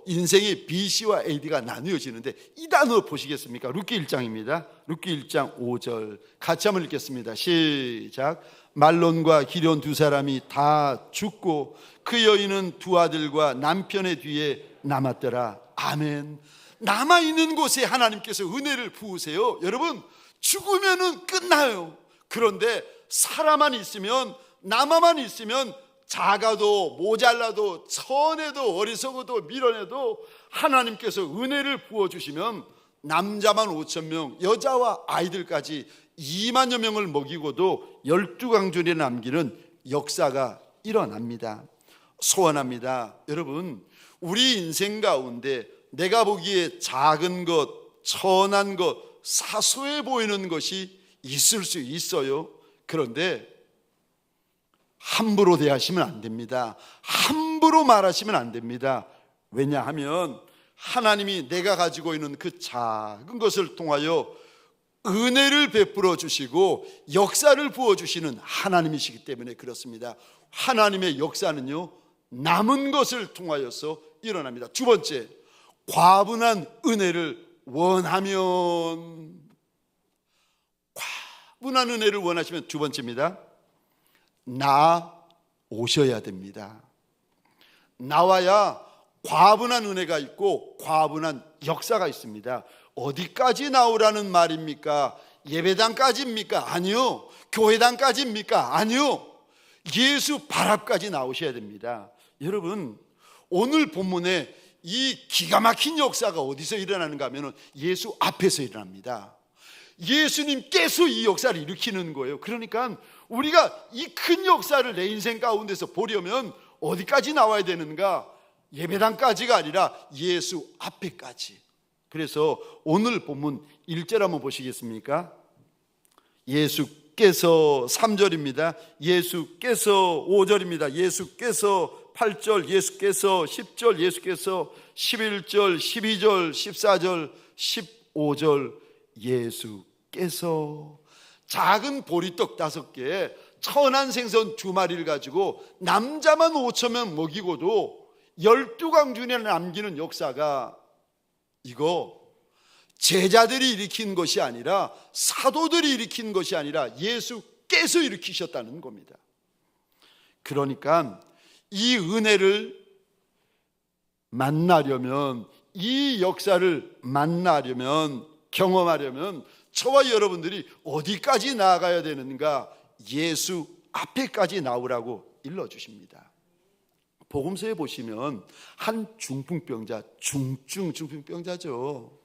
인생의 BC와 AD가 나누어지는데 이 단어 보시겠습니까? 룻기 1장입니다. 룻기 1장 5절 같이 한번 읽겠습니다. 시작. 말론과 기럨 두 사람이 다 죽고 그 여인은 두 아들과 남편의 뒤에 남았더라. 아멘. 남아있는 곳에 하나님께서 은혜를 부으세요. 여러분, 죽으면은 끝나요. 그런데 살아만 있으면, 남아만 있으면 작아도 모자라도 천해도 어리석어도 미련해도 하나님께서 은혜를 부어주시면 남자만 5,000명, 여자와 아이들까지 2만여 명을 먹이고도 12강줄에 남기는 역사가 일어납니다. 소원합니다. 여러분, 우리 인생 가운데 내가 보기에 작은 것, 천한 것, 사소해 보이는 것이 있을 수 있어요. 그런데 함부로 대하시면 안 됩니다. 함부로 말하시면 안 됩니다. 왜냐하면 하나님이 내가 가지고 있는 그 작은 것을 통하여 은혜를 베풀어 주시고 역사를 부어 주시는 하나님이시기 때문에 그렇습니다. 하나님의 역사는요, 남은 것을 통하여서 일어납니다. 두 번째, 과분한 은혜를 원하면, 과분한 은혜를 원하시면 두 번째입니다. 오셔야 됩니다. 나와야 과분한 은혜가 있고 과분한 역사가 있습니다. 어디까지 나오라는 말입니까? 예배당까지입니까? 아니요. 교회당까지입니까? 아니요. 예수 발 앞까지 나오셔야 됩니다. 여러분, 오늘 본문에 이 기가 막힌 역사가 어디서 일어나는가 하면 예수 앞에서 일어납니다. 예수님께서 이 역사를 일으키는 거예요. 그러니까 우리가 이 큰 역사를 내 인생 가운데서 보려면 어디까지 나와야 되는가? 예배당까지가 아니라 예수 앞에까지. 그래서 오늘 본문 1절 한번 보시겠습니까? 예수께서 3절입니다. 예수께서 5절입니다. 예수께서 8절, 예수께서 10절, 예수께서 11절, 12절, 14절, 15절, 예수께서 작은 보리떡 5개, 천한 생선 2마리를 가지고 남자만 5,000명 먹이고도 12강준에 남기는 역사가 이거 제자들이 일으킨 것이 아니라 사도들이 일으킨 것이 아니라 예수께서 일으키셨다는 겁니다. 그러니까 이 은혜를 만나려면, 이 역사를 만나려면, 경험하려면 저와 여러분들이 어디까지 나아가야 되는가? 예수 앞에까지 나오라고 일러주십니다. 복음서에 보시면 한 중풍병자, 중풍병자죠.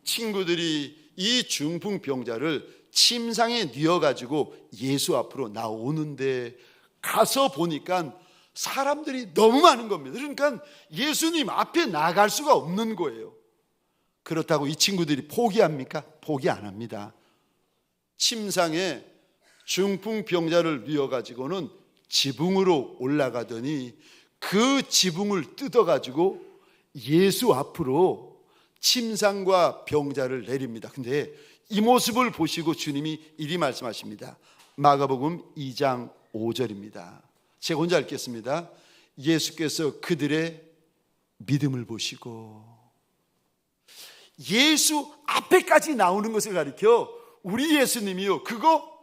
친구들이 이 중풍병자를 침상에 뉘어가지고 예수 앞으로 나오는데 가서 보니까 사람들이 너무 많은 겁니다. 그러니까 예수님 앞에 나갈 수가 없는 거예요. 그렇다고 이 친구들이 포기합니까? 포기 안 합니다. 침상에 중풍병자를 뉘어가지고는 지붕으로 올라가더니 그 지붕을 뜯어가지고 예수 앞으로 침상과 병자를 내립니다. 근데 이 모습을 보시고 주님이 이리 말씀하십니다. 마가복음 2장 5절입니다. 제가 혼자 읽겠습니다. 예수께서 그들의 믿음을 보시고, 예수 앞에까지 나오는 것을 가리켜 우리 예수님이요, 그거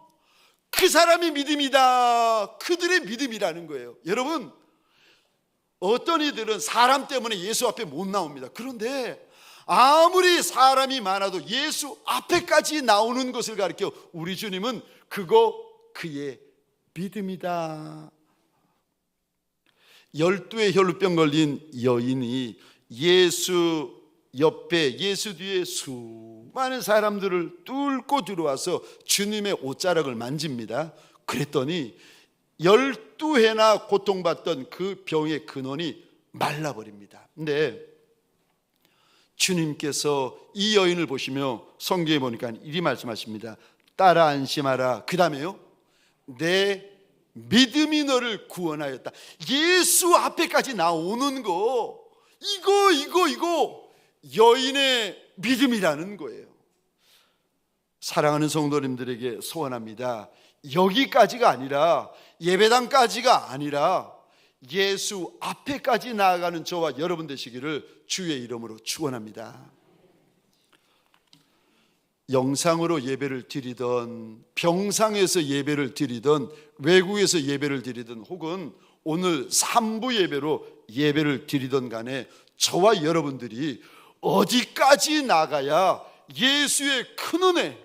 그 사람이 믿음이다. 그들의 믿음이라는 거예요. 여러분, 어떤 이들은 사람 때문에 예수 앞에 못 나옵니다. 그런데 아무리 사람이 많아도 예수 앞에까지 나오는 것을 가리켜 우리 주님은 그거 그의 믿음이다. 12의 혈루병 걸린 여인이 예수 옆에, 예수 뒤에 수많은 사람들을 뚫고 들어와서 주님의 옷자락을 만집니다. 그랬더니 12해나 고통받던 그 병의 근원이 말라버립니다. 근데 주님께서 이 여인을 보시며 성경에 보니까 이리 말씀하십니다. 따라 안심하라. 그 다음에요, 내 믿음이 너를 구원하였다. 예수 앞에까지 나오는 거, 이거 여인의 믿음이라는 거예요. 사랑하는 성도님들에게 소원합니다. 여기까지가 아니라, 예배당까지가 아니라 예수 앞에까지 나아가는 저와 여러분 되시기를 주의 이름으로 축원합니다. 영상으로 예배를 드리던, 병상에서 예배를 드리던, 외국에서 예배를 드리던, 혹은 오늘 3부 예배로 예배를 드리던 간에 저와 여러분들이 어디까지 나가야 예수의 큰 은혜,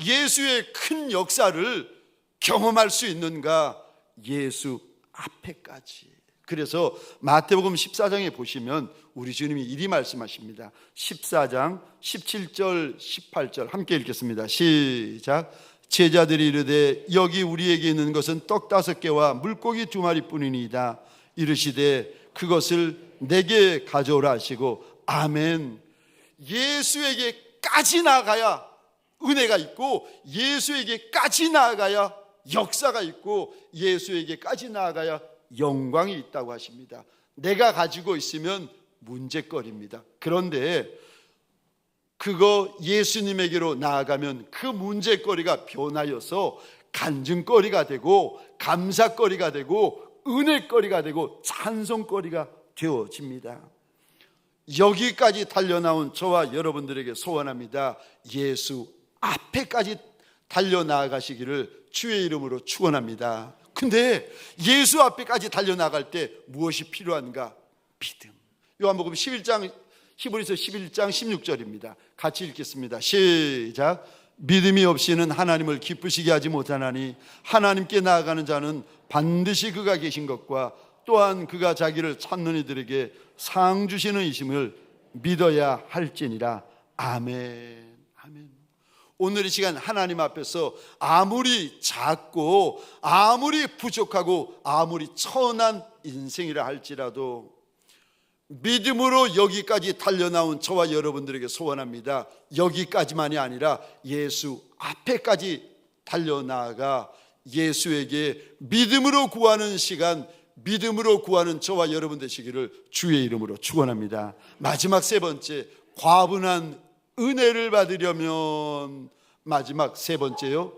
예수의 큰 역사를 경험할 수 있는가? 예수 앞에까지. 그래서 마태복음 14장에 보시면 우리 주님이 이리 말씀하십니다. 14장 17절 18절 함께 읽겠습니다. 시작. 제자들이 이르되 여기 우리에게 있는 것은 떡 5개와 물고기 2마리뿐이니이다. 이르시되 그것을 내게 가져오라 하시고 아멘. 예수에게까지 나아가야 은혜가 있고, 예수에게까지 나아가야 역사가 있고, 예수에게까지 나아가야 영광이 있다고 하십니다. 내가 가지고 있으면 문제거리입니다. 그런데 그거 예수님에게로 나아가면 그 문제거리가 변하여서 간증거리가 되고, 감사거리가 되고, 은혜거리가 되고, 찬송거리가 되어집니다. 여기까지 달려나온 저와 여러분들에게 소원합니다. 예수 앞에까지 달려나가시기를 주의 이름으로 축원합니다. 근데 예수 앞에까지 달려나갈 때 무엇이 필요한가? 믿음. 요한복음 11장, 히브리서 11장 16절입니다. 같이 읽겠습니다. 시작. 믿음이 없이는 하나님을 기쁘시게 하지 못하나니 하나님께 나아가는 자는 반드시 그가 계신 것과 또한 그가 자기를 찾는 이들에게 상 주시는 이심을 믿어야 할지니라. 아멘. 아멘. 오늘 이 시간 하나님 앞에서 아무리 작고 아무리 부족하고 아무리 천한 인생이라 할지라도 믿음으로 여기까지 달려나온 저와 여러분들에게 소원합니다. 여기까지만이 아니라 예수 앞에까지 달려나가 예수에게 믿음으로 구하는 시간, 믿음으로 구하는 저와 여러분 되시기를 주의 이름으로 축원합니다. 마지막 세 번째, 과분한 은혜를 받으려면 마지막 세 번째요,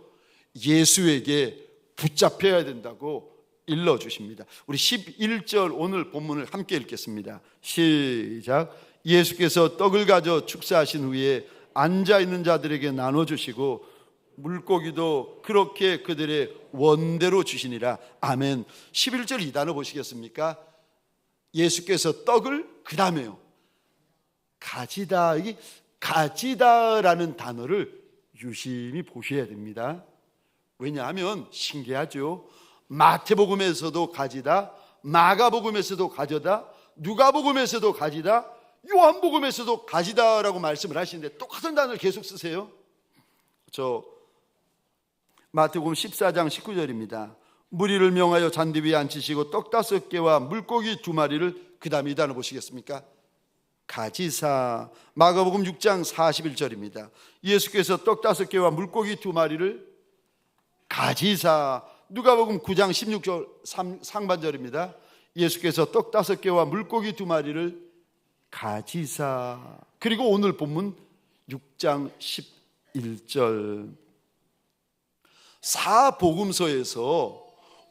예수에게 붙잡혀야 된다고 일러주십니다. 우리 11절 오늘 본문을 함께 읽겠습니다. 시작. 예수께서 떡을 가져 축사하신 후에 앉아있는 자들에게 나눠주시고 물고기도 그렇게 그들의 원대로 주시니라. 아멘. 11절 이 단어 보시겠습니까? 예수께서 떡을, 그 다음에요, 가지다. 이게 가지다라는 단어를 유심히 보셔야 됩니다. 왜냐하면 신기하죠. 마태복음에서도 가지다, 마가복음에서도 가져다, 누가복음에서도 가지다, 요한복음에서도 가지다라고 말씀을 하시는데 똑같은 단어를 계속 쓰세요. 저 마태복음 14장 19절입니다. 무리를 명하여 잔디 위에 앉히시고 떡 5개와 물고기 2마리를, 그 다음에 이 단어 보시겠습니까? 가지사. 마가복음 6장 41절입니다. 예수께서 떡 5개와 물고기 2마리를 가지사. 누가복음 9장 16절 상반절입니다. 예수께서 떡 5개와 물고기 2마리를 가지사. 그리고 오늘 본문 6장 11절 사복음서에서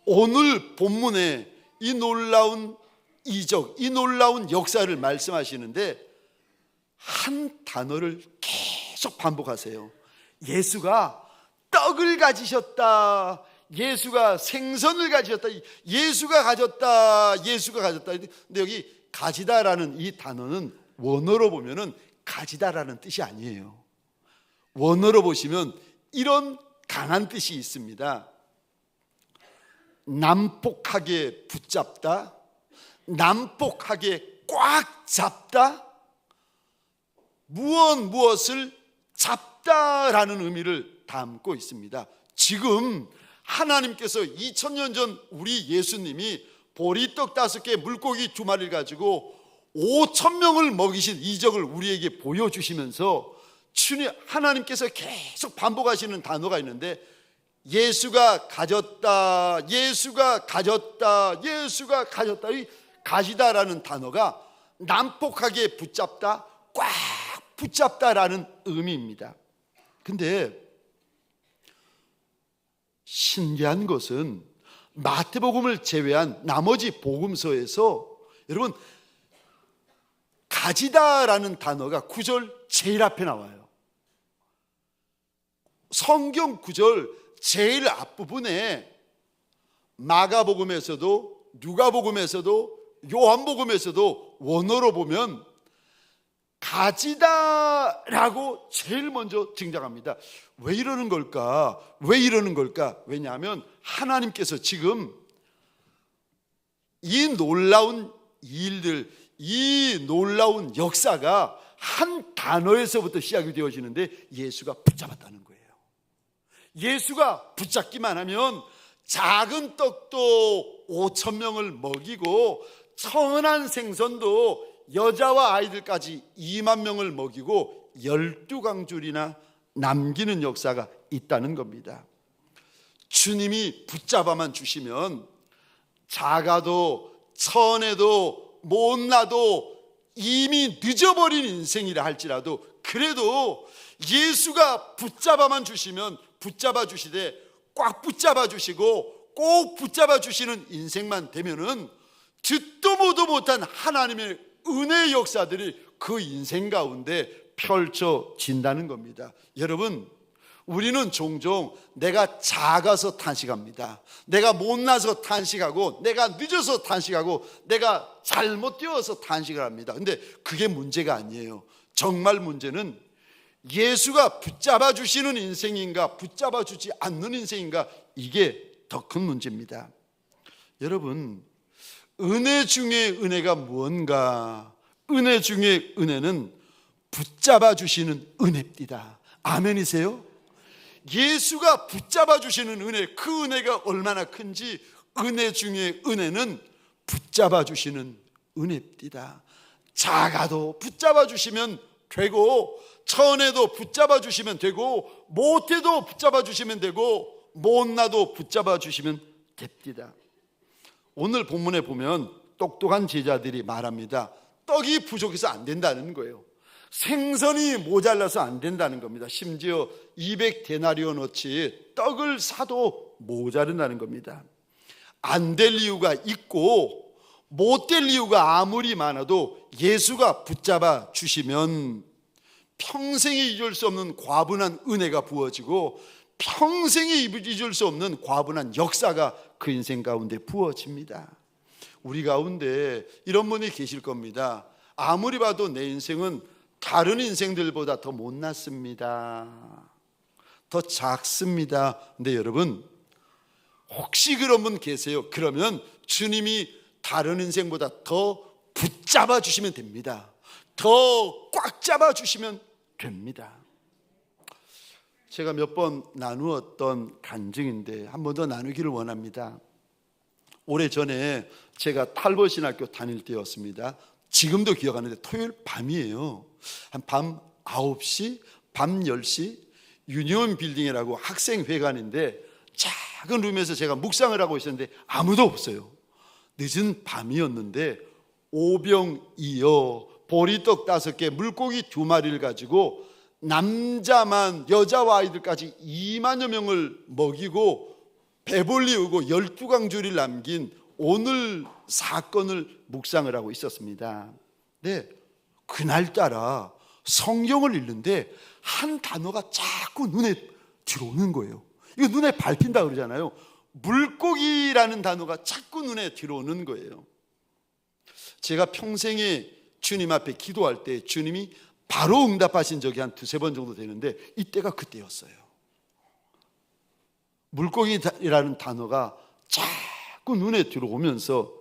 오늘 본문에 이 놀라운 이적, 이 놀라운 역사를 말씀하시는데 한 단어를 계속 반복하세요. 예수가 떡을 가지셨다. 예수가 생선을 가졌다, 예수가 가졌다, 예수가 가졌다. 근데 여기 가지다라는 이 단어는 원어로 보면은 가지다라는 뜻이 아니에요. 원어로 보시면 이런 강한 뜻이 있습니다. 난폭하게 붙잡다, 난폭하게 꽉 잡다, 무엇을 잡다라는 의미를 담고 있습니다. 지금 하나님께서 2000년 전 우리 예수님이 보리떡 5개, 물고기 2마리를 가지고 5,000명을 먹이신 이적을 우리에게 보여주시면서 주님 하나님께서 계속 반복하시는 단어가 있는데, 예수가 가졌다, 예수가 가졌다, 예수가 가졌다. 이 가지다라는 단어가 난폭하게 붙잡다, 꽉 붙잡다라는 의미입니다. 근데 신기한 것은 마태복음을 제외한 나머지 복음서에서 여러분 가지다라는 단어가 9절 제일 앞에 나와요. 성경 9절 제일 앞부분에 마가복음에서도 누가복음에서도 요한복음에서도 원어로 보면 가지다라고 제일 먼저 등장합니다. 왜 이러는 걸까? 왜 이러는 걸까? 왜냐하면 하나님께서 지금 이 놀라운 일들, 이 놀라운 역사가 한 단어에서부터 시작이 되어지는데 예수가 붙잡았다는 거예요. 예수가 붙잡기만 하면 작은 떡도 5,000명을 먹이고 천한 생선도 여자와 아이들까지 2만 명을 먹이고 12강줄이나 남기는 역사가 있다는 겁니다. 주님이 붙잡아만 주시면 작아도 천해도 못나도 이미 늦어버린 인생이라 할지라도 그래도 예수가 붙잡아만 주시면 붙잡아 주시되 꽉 붙잡아 주시고 꼭 붙잡아 주시는 인생만 되면은 듣도 보도 못한 하나님의 은혜의 역사들이 그 인생 가운데 펼쳐진다는 겁니다. 여러분, 우리는 종종 내가 작아서 탄식합니다. 내가 못나서 탄식하고 내가 늦어서 탄식하고 내가 잘못 되어서 탄식을 합니다. 근데 그게 문제가 아니에요. 정말 문제는 예수가 붙잡아 주시는 인생인가 붙잡아 주지 않는 인생인가, 이게 더 큰 문제입니다. 여러분, 은혜 중에 은혜가 무언가? 은혜 중에 은혜는 붙잡아 주시는 은혜입니다. 아멘이세요? 예수가 붙잡아 주시는 은혜, 그 은혜가 얼마나 큰지, 은혜 중에 은혜는 붙잡아 주시는 은혜입니다. 작아도 붙잡아 주시면 되고 천해도 붙잡아 주시면 되고 못해도 붙잡아 주시면 되고 못나도 붙잡아 주시면 됩니다. 오늘 본문에 보면 똑똑한 제자들이 말합니다. 떡이 부족해서 안 된다는 거예요. 생선이 모자라서 안 된다는 겁니다. 심지어 200데나리온어치 떡을 사도 모자른다는 겁니다. 안 될 이유가 있고 못 될 이유가 아무리 많아도 예수가 붙잡아 주시면 평생에 잊을 수 없는 과분한 은혜가 부어지고 평생에 잊을 수 없는 과분한 역사가 그 인생 가운데 부어집니다. 우리 가운데 이런 분이 계실 겁니다. 아무리 봐도 내 인생은 다른 인생들보다 더 못났습니다. 더 작습니다. 근데 여러분, 혹시 그런 분 계세요? 그러면 주님이 다른 인생보다 더 붙잡아 주시면 됩니다. 더 꽉 잡아 주시면 됩니다. 제가 몇 번 나누었던 간증인데 한 번 더 나누기를 원합니다. 오래전에 제가 탈버신학교 다닐 때였습니다. 지금도 기억하는데 토요일 밤이에요. 한 밤 9시, 밤 10시 유니온 빌딩이라고 학생회관인데 작은 룸에서 제가 묵상을 하고 있었는데 아무도 없어요. 늦은 밤이었는데 오병이어 보리떡 5개, 물고기 2마리를 가지고 남자만 여자와 아이들까지 2만여 명을 먹이고 배불리우고 12강줄을 남긴 오늘 사건을 묵상을 하고 있었습니다. 네, 그날따라 성경을 읽는데 한 단어가 자꾸 눈에 들어오는 거예요. 이거 눈에 밟힌다 그러잖아요. 물고기라는 단어가 자꾸 눈에 들어오는 거예요. 제가 평생에 주님 앞에 기도할 때 주님이 바로 응답하신 적이 한 두세 번 정도 되는데 이때가 그때였어요. 물고기라는 단어가 자꾸 눈에 들어오면서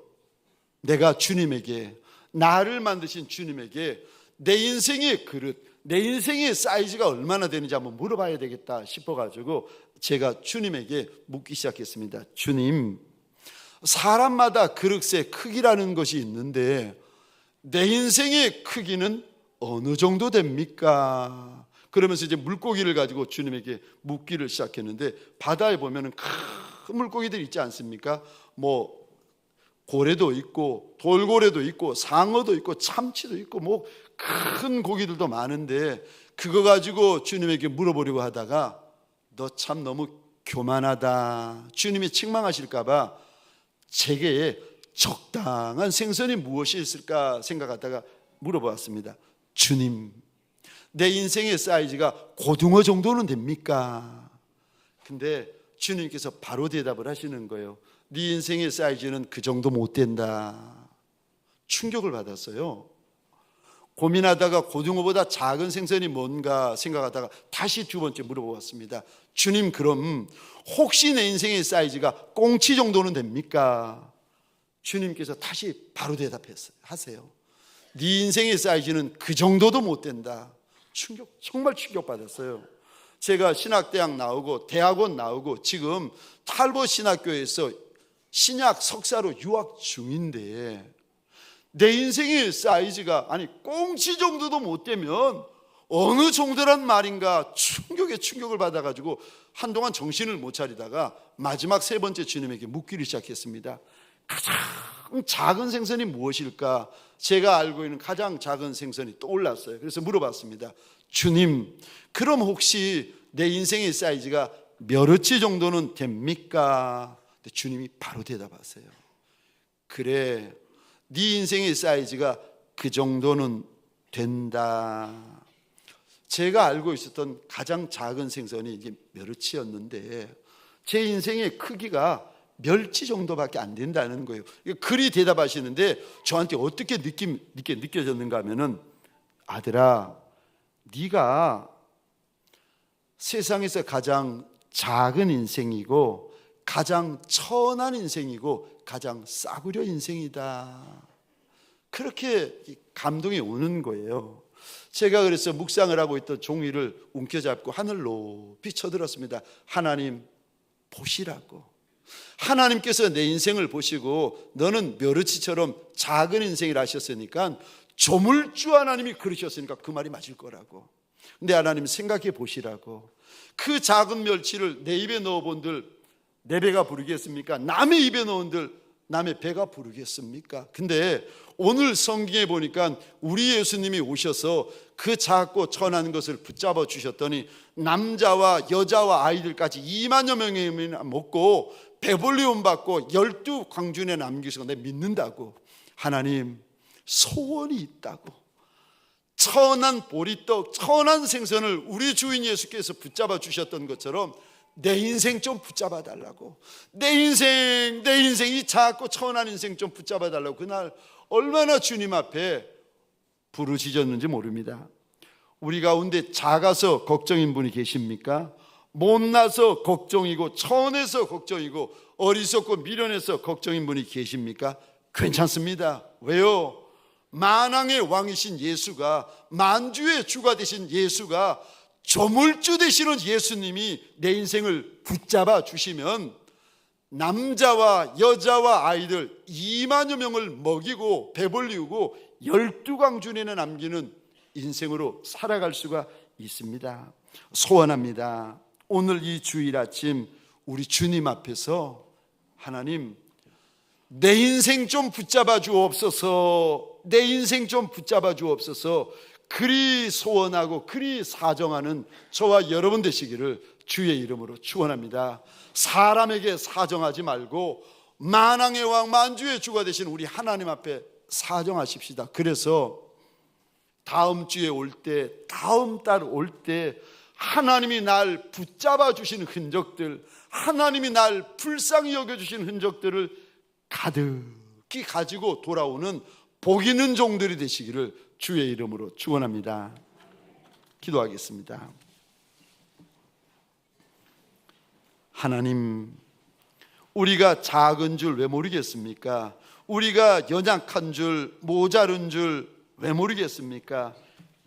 내가 주님에게, 나를 만드신 주님에게 내 인생의 그릇, 내 인생의 사이즈가 얼마나 되는지 한번 물어봐야 되겠다 싶어가지고 제가 주님에게 묻기 시작했습니다. 주님, 사람마다 그릇의 크기라는 것이 있는데 내 인생의 크기는 어느 정도 됩니까? 그러면서 이제 물고기를 가지고 주님에게 묻기를 시작했는데, 바다에 보면은 큰 물고기들 있지 않습니까? 뭐 고래도 있고 돌고래도 있고 상어도 있고 참치도 있고 뭐 큰 고기들도 많은데, 그거 가지고 주님에게 물어보려고 하다가 너 참 너무 교만하다, 주님이 책망하실까 봐 제게 적당한 생선이 무엇이 있을까 생각하다가 물어보았습니다. 주님, 내 인생의 사이즈가 고등어 정도는 됩니까? 근데 주님께서 바로 대답을 하시는 거예요. 네 인생의 사이즈는 그 정도 못 된다. 충격을 받았어요. 고민하다가 고등어보다 작은 생선이 뭔가 생각하다가 다시 두 번째 물어보았습니다. 주님, 그럼 혹시 내 인생의 사이즈가 꽁치 정도는 됩니까? 주님께서 다시 바로 대답하세요. 네 인생의 사이즈는 그 정도도 못 된다. 정말 충격받았어요. 제가 신학대학 나오고 대학원 나오고 지금 탈보 신학교에서 신약 석사로 유학 중인데 내 인생의 사이즈가 꽁치 정도도 못 되면 어느 정도란 말인가 충격에 충격을 받아가지고 한동안 정신을 못 차리다가 마지막 세 번째 주님에게 묻기를 시작했습니다. 가장 작은 생선이 무엇일까? 제가 알고 있는 가장 작은 생선이 떠올랐어요. 그래서 물어봤습니다. 주님, 그럼 혹시 내 인생의 사이즈가 멸치 정도는 됩니까? 근데 주님이 바로 대답하세요. 그래, 네 인생의 사이즈가 그 정도는 된다. 제가 알고 있었던 가장 작은 생선이 이게 멸치였는데 제 인생의 크기가 멸치 정도밖에 안 된다는 거예요. 그리 대답하시는데 저한테 어떻게 느껴졌는가 하면은, 아들아, 네가 세상에서 가장 작은 인생이고 가장 천한 인생이고 가장 싸구려 인생이다. 그렇게 감동이 오는 거예요. 제가 그래서 묵상을 하고 있던 종이를 움켜잡고 하늘 높이 쳐들었습니다. 하나님 보시라고. 하나님께서 내 인생을 보시고 너는 멸치처럼 작은 인생을 하셨으니까 조물주 하나님이 그러셨으니까 그 말이 맞을 거라고. 근데 하나님 생각해 보시라고. 그 작은 멸치를 내 입에 넣어본들 내 배가 부르겠습니까? 남의 입에 넣은들 남의 배가 부르겠습니까? 근데 오늘 성경에 보니까 우리 예수님이 오셔서 그 작고 천한 것을 붙잡아 주셨더니 남자와 여자와 아이들까지 2만여 명이 먹고 배불리움 받고 12광준에 남기시고 내가 믿는다고. 하나님 소원이 있다고. 천한 보리떡, 천한 생선을 우리 주인 예수께서 붙잡아 주셨던 것처럼 내 인생 좀 붙잡아 달라고. 내 인생 이 작고 천한 인생 좀 붙잡아 달라고. 그날 얼마나 주님 앞에 부르짖었는지 모릅니다. 우리 가운데 작아서 걱정인 분이 계십니까? 못나서 걱정이고 천해서 걱정이고 어리석고 미련해서 걱정인 분이 계십니까? 괜찮습니다. 왜요? 만왕의 왕이신 예수가, 만주의 주가 되신 예수가, 조물주 되시는 예수님이 내 인생을 붙잡아 주시면 남자와 여자와 아이들 2만여 명을 먹이고 배불리우고 12광준에나 남기는 인생으로 살아갈 수가 있습니다. 소원합니다. 오늘 이 주일 아침 우리 주님 앞에서 하나님 내 인생 좀 붙잡아 주옵소서, 내 인생 좀 붙잡아 주옵소서, 그리 소원하고 그리 사정하는 저와 여러분 되시기를 주의 이름으로 축원합니다. 사람에게 사정하지 말고 만왕의 왕 만주의 주가 되신 우리 하나님 앞에 사정하십시다. 그래서 다음 주에 올 때, 다음 달 올 때 하나님이 날 붙잡아 주신 흔적들, 하나님이 날 불쌍히 여겨주신 흔적들을 가득히 가지고 돌아오는 복 있는 종들이 되시기를 주의 이름으로 축원합니다. 기도하겠습니다. 하나님, 우리가 작은 줄 왜 모르겠습니까? 우리가 연약한 줄, 모자른 줄 왜 모르겠습니까?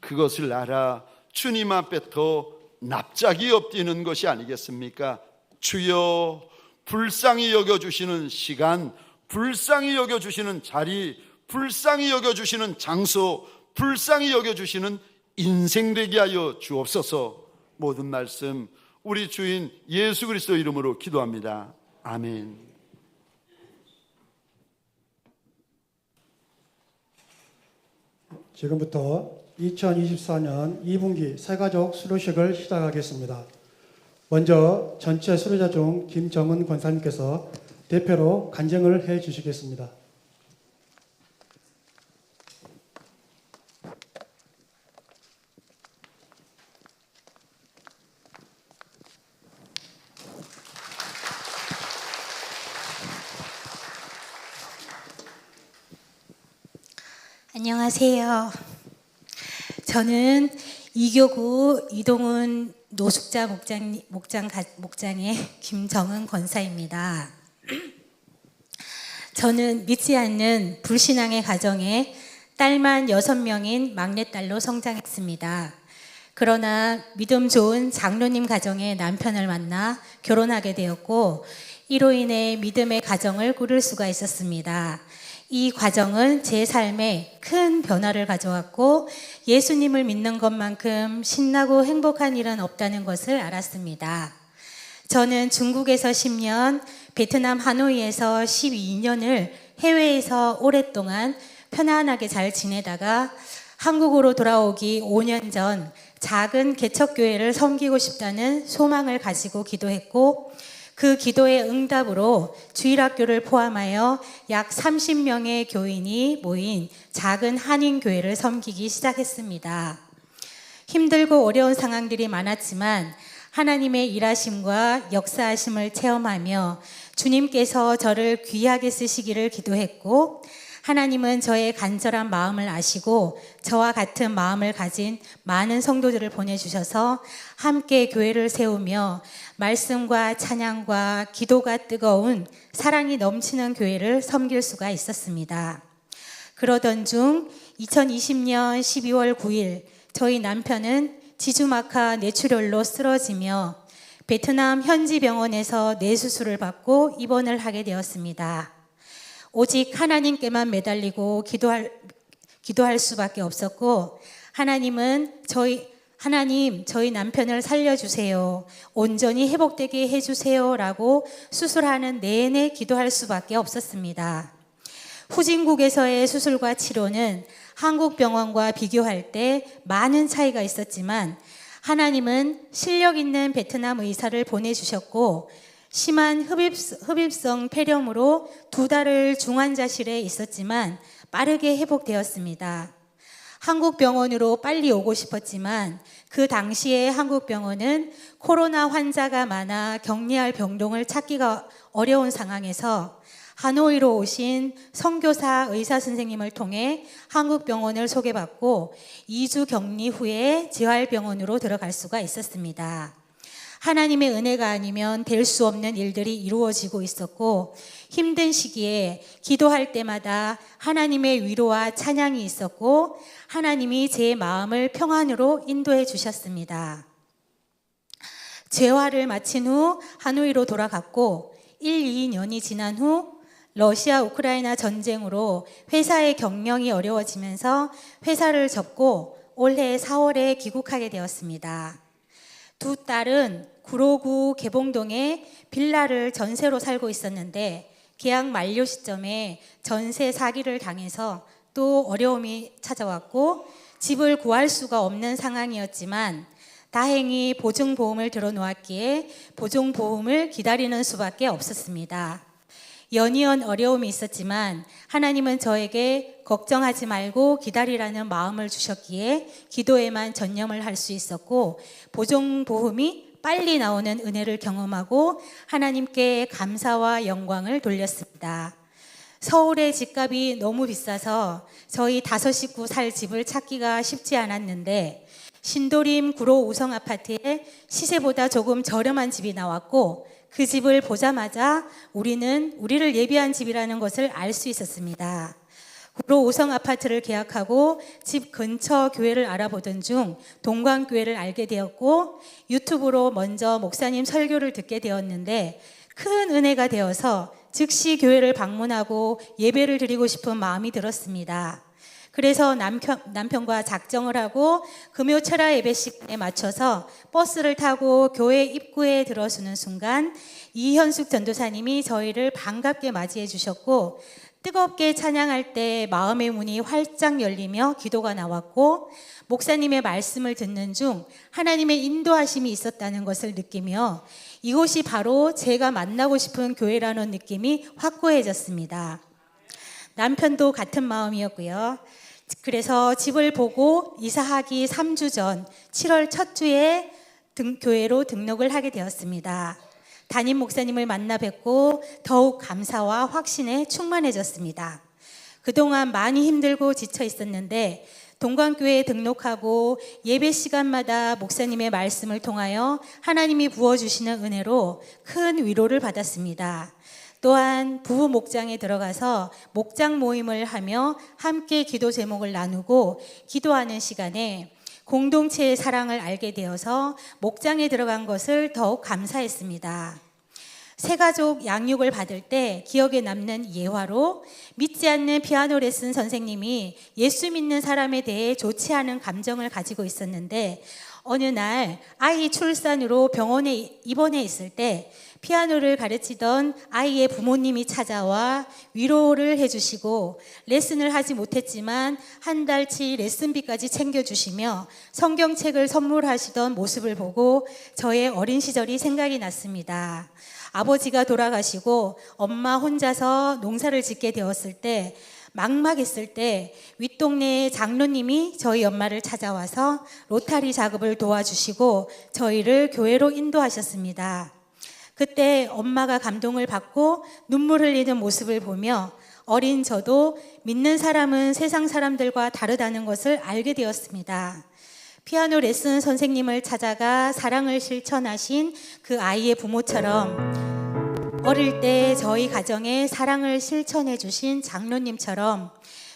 그것을 알아 주님 앞에 더 납작이 엎드리는 것이 아니겠습니까? 주여, 불쌍히 여겨주시는 시간, 불쌍히 여겨주시는 자리, 불쌍히 여겨주시는 장소, 불쌍히 여겨주시는 인생 되게 하여 주옵소서. 모든 말씀 우리 주인 예수 그리스도 이름으로 기도합니다. 아멘. 지금부터 2024년 2분기 새가족 수료식을 시작하겠습니다. 먼저 전체 수료자 중 김정은 권사님께서 대표로 간증을 해 주시겠습니다. 안녕하세요. 저는 이교구 이동훈 노숙자 목장의 김정은 권사입니다. 저는 믿지 않는 불신앙의 가정에 딸만 6명인 막내딸로 성장했습니다. 그러나 믿음 좋은 장로님 가정의 남편을 만나 결혼하게 되었고, 이로 인해 믿음의 가정을 꾸릴 수가 있었습니다. 이 과정은 제 삶에 큰 변화를 가져왔고, 예수님을 믿는 것만큼 신나고 행복한 일은 없다는 것을 알았습니다. 저는 중국에서 10년, 베트남 하노이에서 12년을 해외에서 오랫동안 편안하게 잘 지내다가 한국으로 돌아오기 5년 전 작은 개척교회를 섬기고 싶다는 소망을 가지고 기도했고, 그 기도의 응답으로 주일학교를 포함하여 약 30명의 교인이 모인 작은 한인교회를 섬기기 시작했습니다. 힘들고 어려운 상황들이 많았지만 하나님의 일하심과 역사하심을 체험하며 주님께서 저를 귀하게 쓰시기를 기도했고, 하나님은 저의 간절한 마음을 아시고 저와 같은 마음을 가진 많은 성도들을 보내주셔서 함께 교회를 세우며 말씀과 찬양과 기도가 뜨거운 사랑이 넘치는 교회를 섬길 수가 있었습니다. 그러던 중 2020년 12월 9일 저희 남편은 지주막하 뇌출혈로 쓰러지며 베트남 현지 병원에서 뇌수술을 받고 입원을 하게 되었습니다. 오직 하나님께만 매달리고 기도할 수밖에 없었고, 하나님 저희 남편을 살려주세요, 온전히 회복되게 해주세요 라고 수술하는 내내 기도할 수밖에 없었습니다. 후진국에서의 수술과 치료는 한국 병원과 비교할 때 많은 차이가 있었지만, 하나님은 실력 있는 베트남 의사를 보내주셨고, 심한 흡입성 폐렴으로 2달을 중환자실에 있었지만 빠르게 회복되었습니다. 한국 병원으로 빨리 오고 싶었지만 그 당시에 한국 병원은 코로나 환자가 많아 격리할 병동을 찾기가 어려운 상황에서 하노이로 오신 선교사 의사 선생님을 통해 한국 병원을 소개받고 2주 격리 후에 재활병원으로 들어갈 수가 있었습니다. 하나님의 은혜가 아니면 될 수 없는 일들이 이루어지고 있었고, 힘든 시기에 기도할 때마다 하나님의 위로와 찬양이 있었고, 하나님이 제 마음을 평안으로 인도해 주셨습니다. 재활을 마친 후 하노이로 돌아갔고, 1-2년이 지난 후 러시아 우크라이나 전쟁으로 회사의 경영이 어려워지면서 회사를 접고 올해 4월에 귀국하게 되었습니다. 두 딸은 구로구 개봉동에 빌라를 전세로 살고 있었는데, 계약 만료 시점에 전세 사기를 당해서 또 어려움이 찾아왔고 집을 구할 수가 없는 상황이었지만, 다행히 보증보험을 들어놓았기에 보증보험을 기다리는 수밖에 없었습니다. 연이은 어려움이 있었지만 하나님은 저에게 걱정하지 말고 기다리라는 마음을 주셨기에 기도에만 전념을 할 수 있었고 보종보험이 빨리 나오는 은혜를 경험하고 하나님께 감사와 영광을 돌렸습니다. 서울의 집값이 너무 비싸서 저희 5 식구 살 집을 찾기가 쉽지 않았는데 신도림 구로 우성 아파트에 시세보다 조금 저렴한 집이 나왔고 그 집을 보자마자 우리를 예비한 집이라는 것을 알 수 있었습니다. 구로 우성 아파트를 계약하고 집 근처 교회를 알아보던 중 동광교회를 알게 되었고 유튜브로 먼저 목사님 설교를 듣게 되었는데 큰 은혜가 되어서 즉시 교회를 방문하고 예배를 드리고 싶은 마음이 들었습니다. 그래서 남편과 작정을 하고 금요 철야 예배 시간에 맞춰서 버스를 타고 교회 입구에 들어서는 순간 이현숙 전도사님이 저희를 반갑게 맞이해 주셨고 뜨겁게 찬양할 때 마음의 문이 활짝 열리며 기도가 나왔고 목사님의 말씀을 듣는 중 하나님의 인도하심이 있었다는 것을 느끼며 이곳이 바로 제가 만나고 싶은 교회라는 느낌이 확고해졌습니다. 남편도 같은 마음이었고요. 그래서 집을 보고 이사하기 3주 전 7월 첫 주에 교회로 등록을 하게 되었습니다. 담임 목사님을 만나 뵙고 더욱 감사와 확신에 충만해졌습니다. 그동안 많이 힘들고 지쳐 있었는데 동광교회에 등록하고 예배 시간마다 목사님의 말씀을 통하여 하나님이 부어주시는 은혜로 큰 위로를 받았습니다. 또한 부부 목장에 들어가서 목장 모임을 하며 함께 기도 제목을 나누고 기도하는 시간에 공동체의 사랑을 알게 되어서 목장에 들어간 것을 더욱 감사했습니다. 새가족 양육을 받을 때 기억에 남는 예화로 믿지 않는 피아노 레슨 선생님이 예수 믿는 사람에 대해 좋지 않은 감정을 가지고 있었는데 어느 날 아이 출산으로 병원에 입원해 있을 때 피아노를 가르치던 아이의 부모님이 찾아와 위로를 해주시고 레슨을 하지 못했지만 한 달치 레슨비까지 챙겨주시며 성경책을 선물하시던 모습을 보고 저의 어린 시절이 생각이 났습니다. 아버지가 돌아가시고 엄마 혼자서 농사를 짓게 되었을 때 막막했을 때 윗동네의 장로님이 저희 엄마를 찾아와서 로타리 작업을 도와주시고 저희를 교회로 인도하셨습니다. 그때 엄마가 감동을 받고 눈물 흘리는 모습을 보며 어린 저도 믿는 사람은 세상 사람들과 다르다는 것을 알게 되었습니다. 피아노 레슨 선생님을 찾아가 사랑을 실천하신 그 아이의 부모처럼 어릴 때 저희 가정에 사랑을 실천해 주신 장로님처럼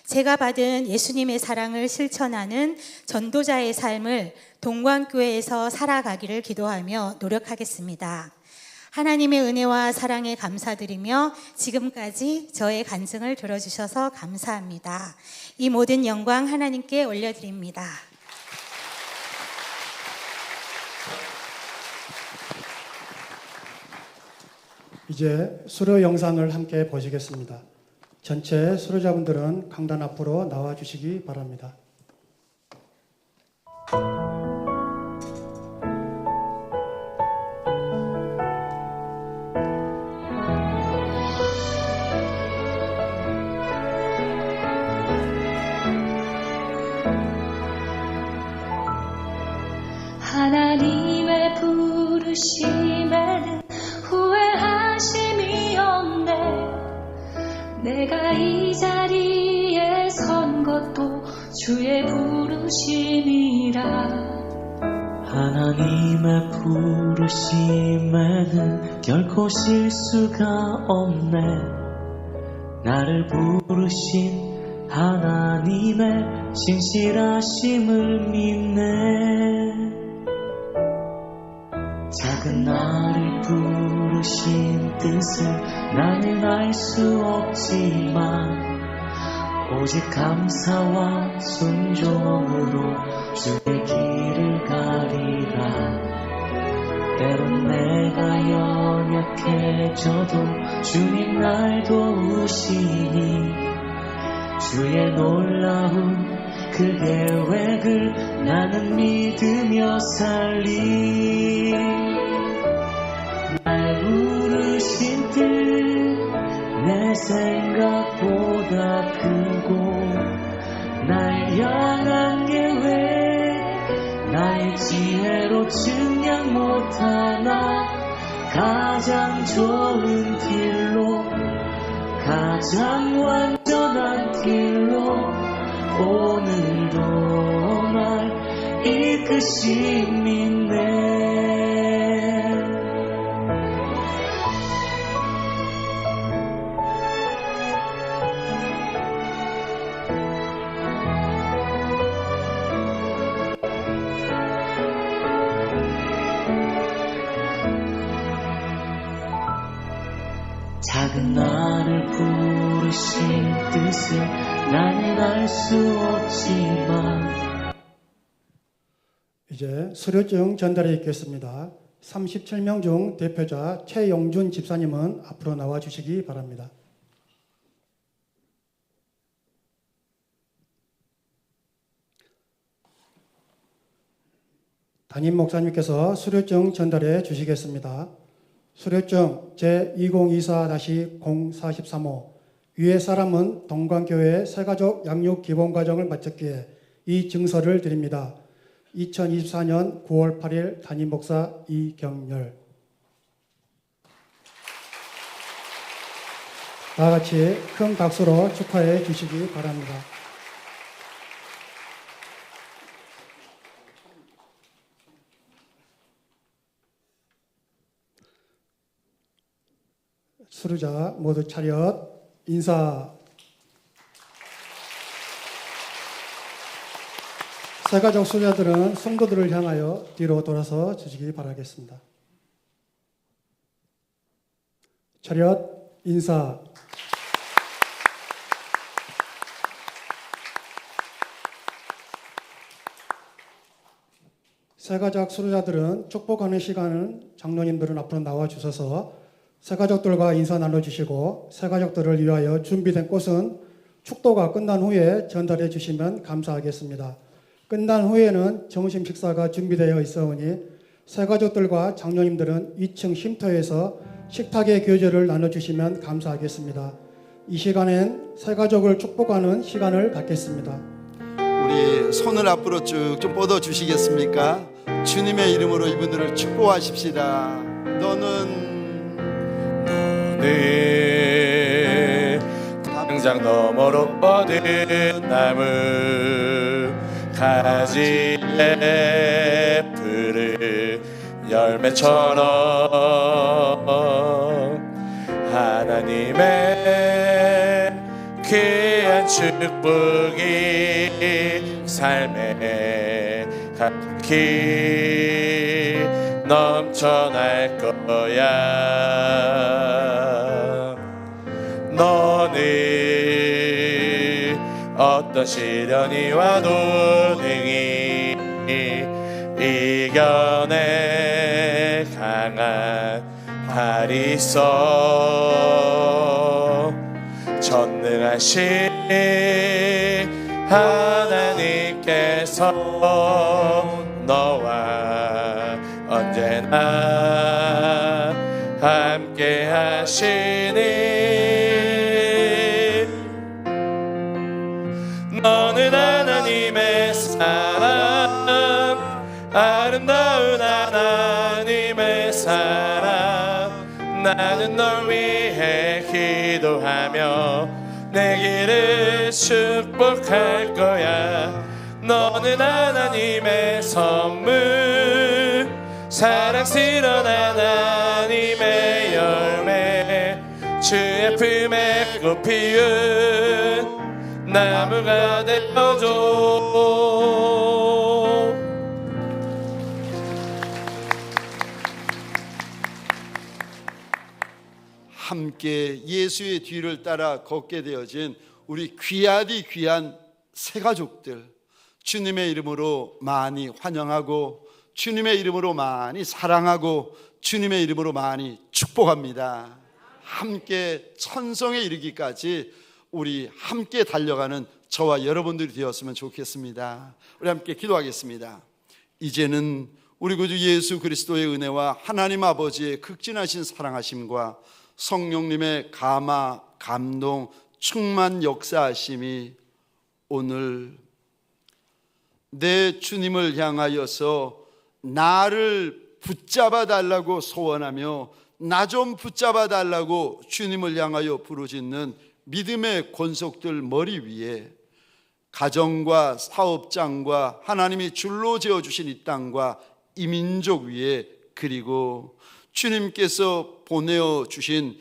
제가 받은 예수님의 사랑을 실천하는 전도자의 삶을 동광교회에서 살아가기를 기도하며 노력하겠습니다. 하나님의 은혜와 사랑에 감사드리며 지금까지 저의 간증을 들어주셔서 감사합니다. 이 모든 영광 하나님께 올려드립니다. 이제 수료 영상을 함께 보시겠습니다. 전체 수료자분들은 강단 앞으로 나와주시기 바랍니다. 하나님의 부르심에는 후회하심이 없네. 내가 이 자리에 선 것도 주의 부르심이라. 하나님의 부르심에는 결코 실수가 없네. 나를 부르신 하나님의 신실하심을 믿네. 작은 나를 부르신 뜻을 나는 알 수 없지만 오직 감사와 순종으로 주의 길을 가리라. 때론 내가 연약해져도 주님 날 도우시니 주의 놀라운 그 계획을 나는 믿으며 살리. 날 부르신 뜻 증량 못하나 가장 좋은 길로 가장 완전한 길로 오늘도 날 이끄심이네. 작은 나를 부르신 뜻을 나는 알 수 없지만 이제 수료증 전달해 있겠습니다. 37명 중 대표자 최용준 집사님은 앞으로 나와 주시기 바랍니다. 담임 목사님께서 수료증 전달해 주시겠습니다. 수료증 제2024-0413호 위의 사람은 동광교회 새가족 양육 기본과정을 마쳤기에 이 증서를 드립니다. 2024년 9월 8일 담임 목사 이경열. 다 같이 큰 박수로 축하해 주시기 바랍니다. 수료자 모두 차렷 인사. 새가족 수료자들은 성도들을 향하여 뒤로 돌아서 주시기 바라겠습니다. 차렷 인사. 새가족 수료자들은 축복하는 시간을 장로님들은 앞으로 나와 주셔서 새가족들과 인사 나눠주시고 새가족들을 위하여 준비된 꽃은 축도가 끝난 후에 전달해 주시면 감사하겠습니다. 끝난 후에는 점심 식사가 준비되어 있어오니 새가족들과 장로님들은 2층 쉼터에서 식탁의 교제를 나눠주시면 감사하겠습니다. 이 시간엔 새가족을 축복하는 시간을 갖겠습니다. 우리 손을 앞으로 쭉 좀 뻗어 주시겠습니까? 주님의 이름으로 이분들을 축복하십시다. 너는 당장 너머로 뻗은 나무 가지에 푸른 열매처럼 하나님의 귀한 축복이 삶에 가득히 넘쳐날 거야. 너는 어떤 시련이 와도 능히 이겨내 강한 팔이 있어. 전능하신 하나님께서 너와 언제나 함께 하시니 너는 하나님의 사람, 아름다운 하나님의 사람. 나는 널 위해 기도하며 내 길을 축복할 거야. 너는 하나님의 선물, 사랑스러운 하나님의 열매, 주의 품에 꽃 피운 나무가 되어줘. 함께 예수의 뒤를 따라 걷게 되어진 우리 귀하디 귀한 새가족들, 주님의 이름으로 많이 환영하고 주님의 이름으로 많이 사랑하고 주님의 이름으로 많이 축복합니다. 함께 천성에 이르기까지 우리 함께 달려가는 저와 여러분들이 되었으면 좋겠습니다. 우리 함께 기도하겠습니다. 이제는 우리 구주 예수 그리스도의 은혜와 하나님 아버지의 극진하신 사랑하심과 성령님의 감화, 감동, 충만 역사하심이 오늘 내 주님을 향하여서 나를 붙잡아 달라고 소원하며 나 좀 붙잡아 달라고 주님을 향하여 부르짖는 믿음의 권속들 머리 위에 가정과 사업장과 하나님이 줄로 지어주신 이 땅과 이 민족 위에, 그리고 주님께서 보내어 주신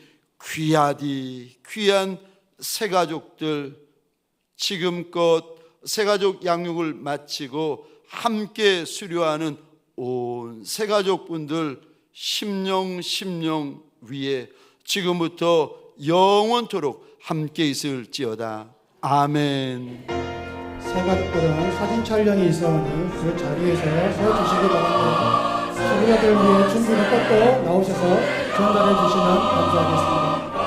귀한 새가족들, 지금껏 새가족 양육을 마치고 함께 수료하는 온 새가족분들 심령 위에 지금부터 영원토록 함께 있을지어다. 아멘. 새가족들은 사진 촬영이 있어오니 그 자리에서 서 주시기 바랍니다. 소비자들 위해 준비된 꽃도 나오셔서 전달해 주시면 감사하겠습니다.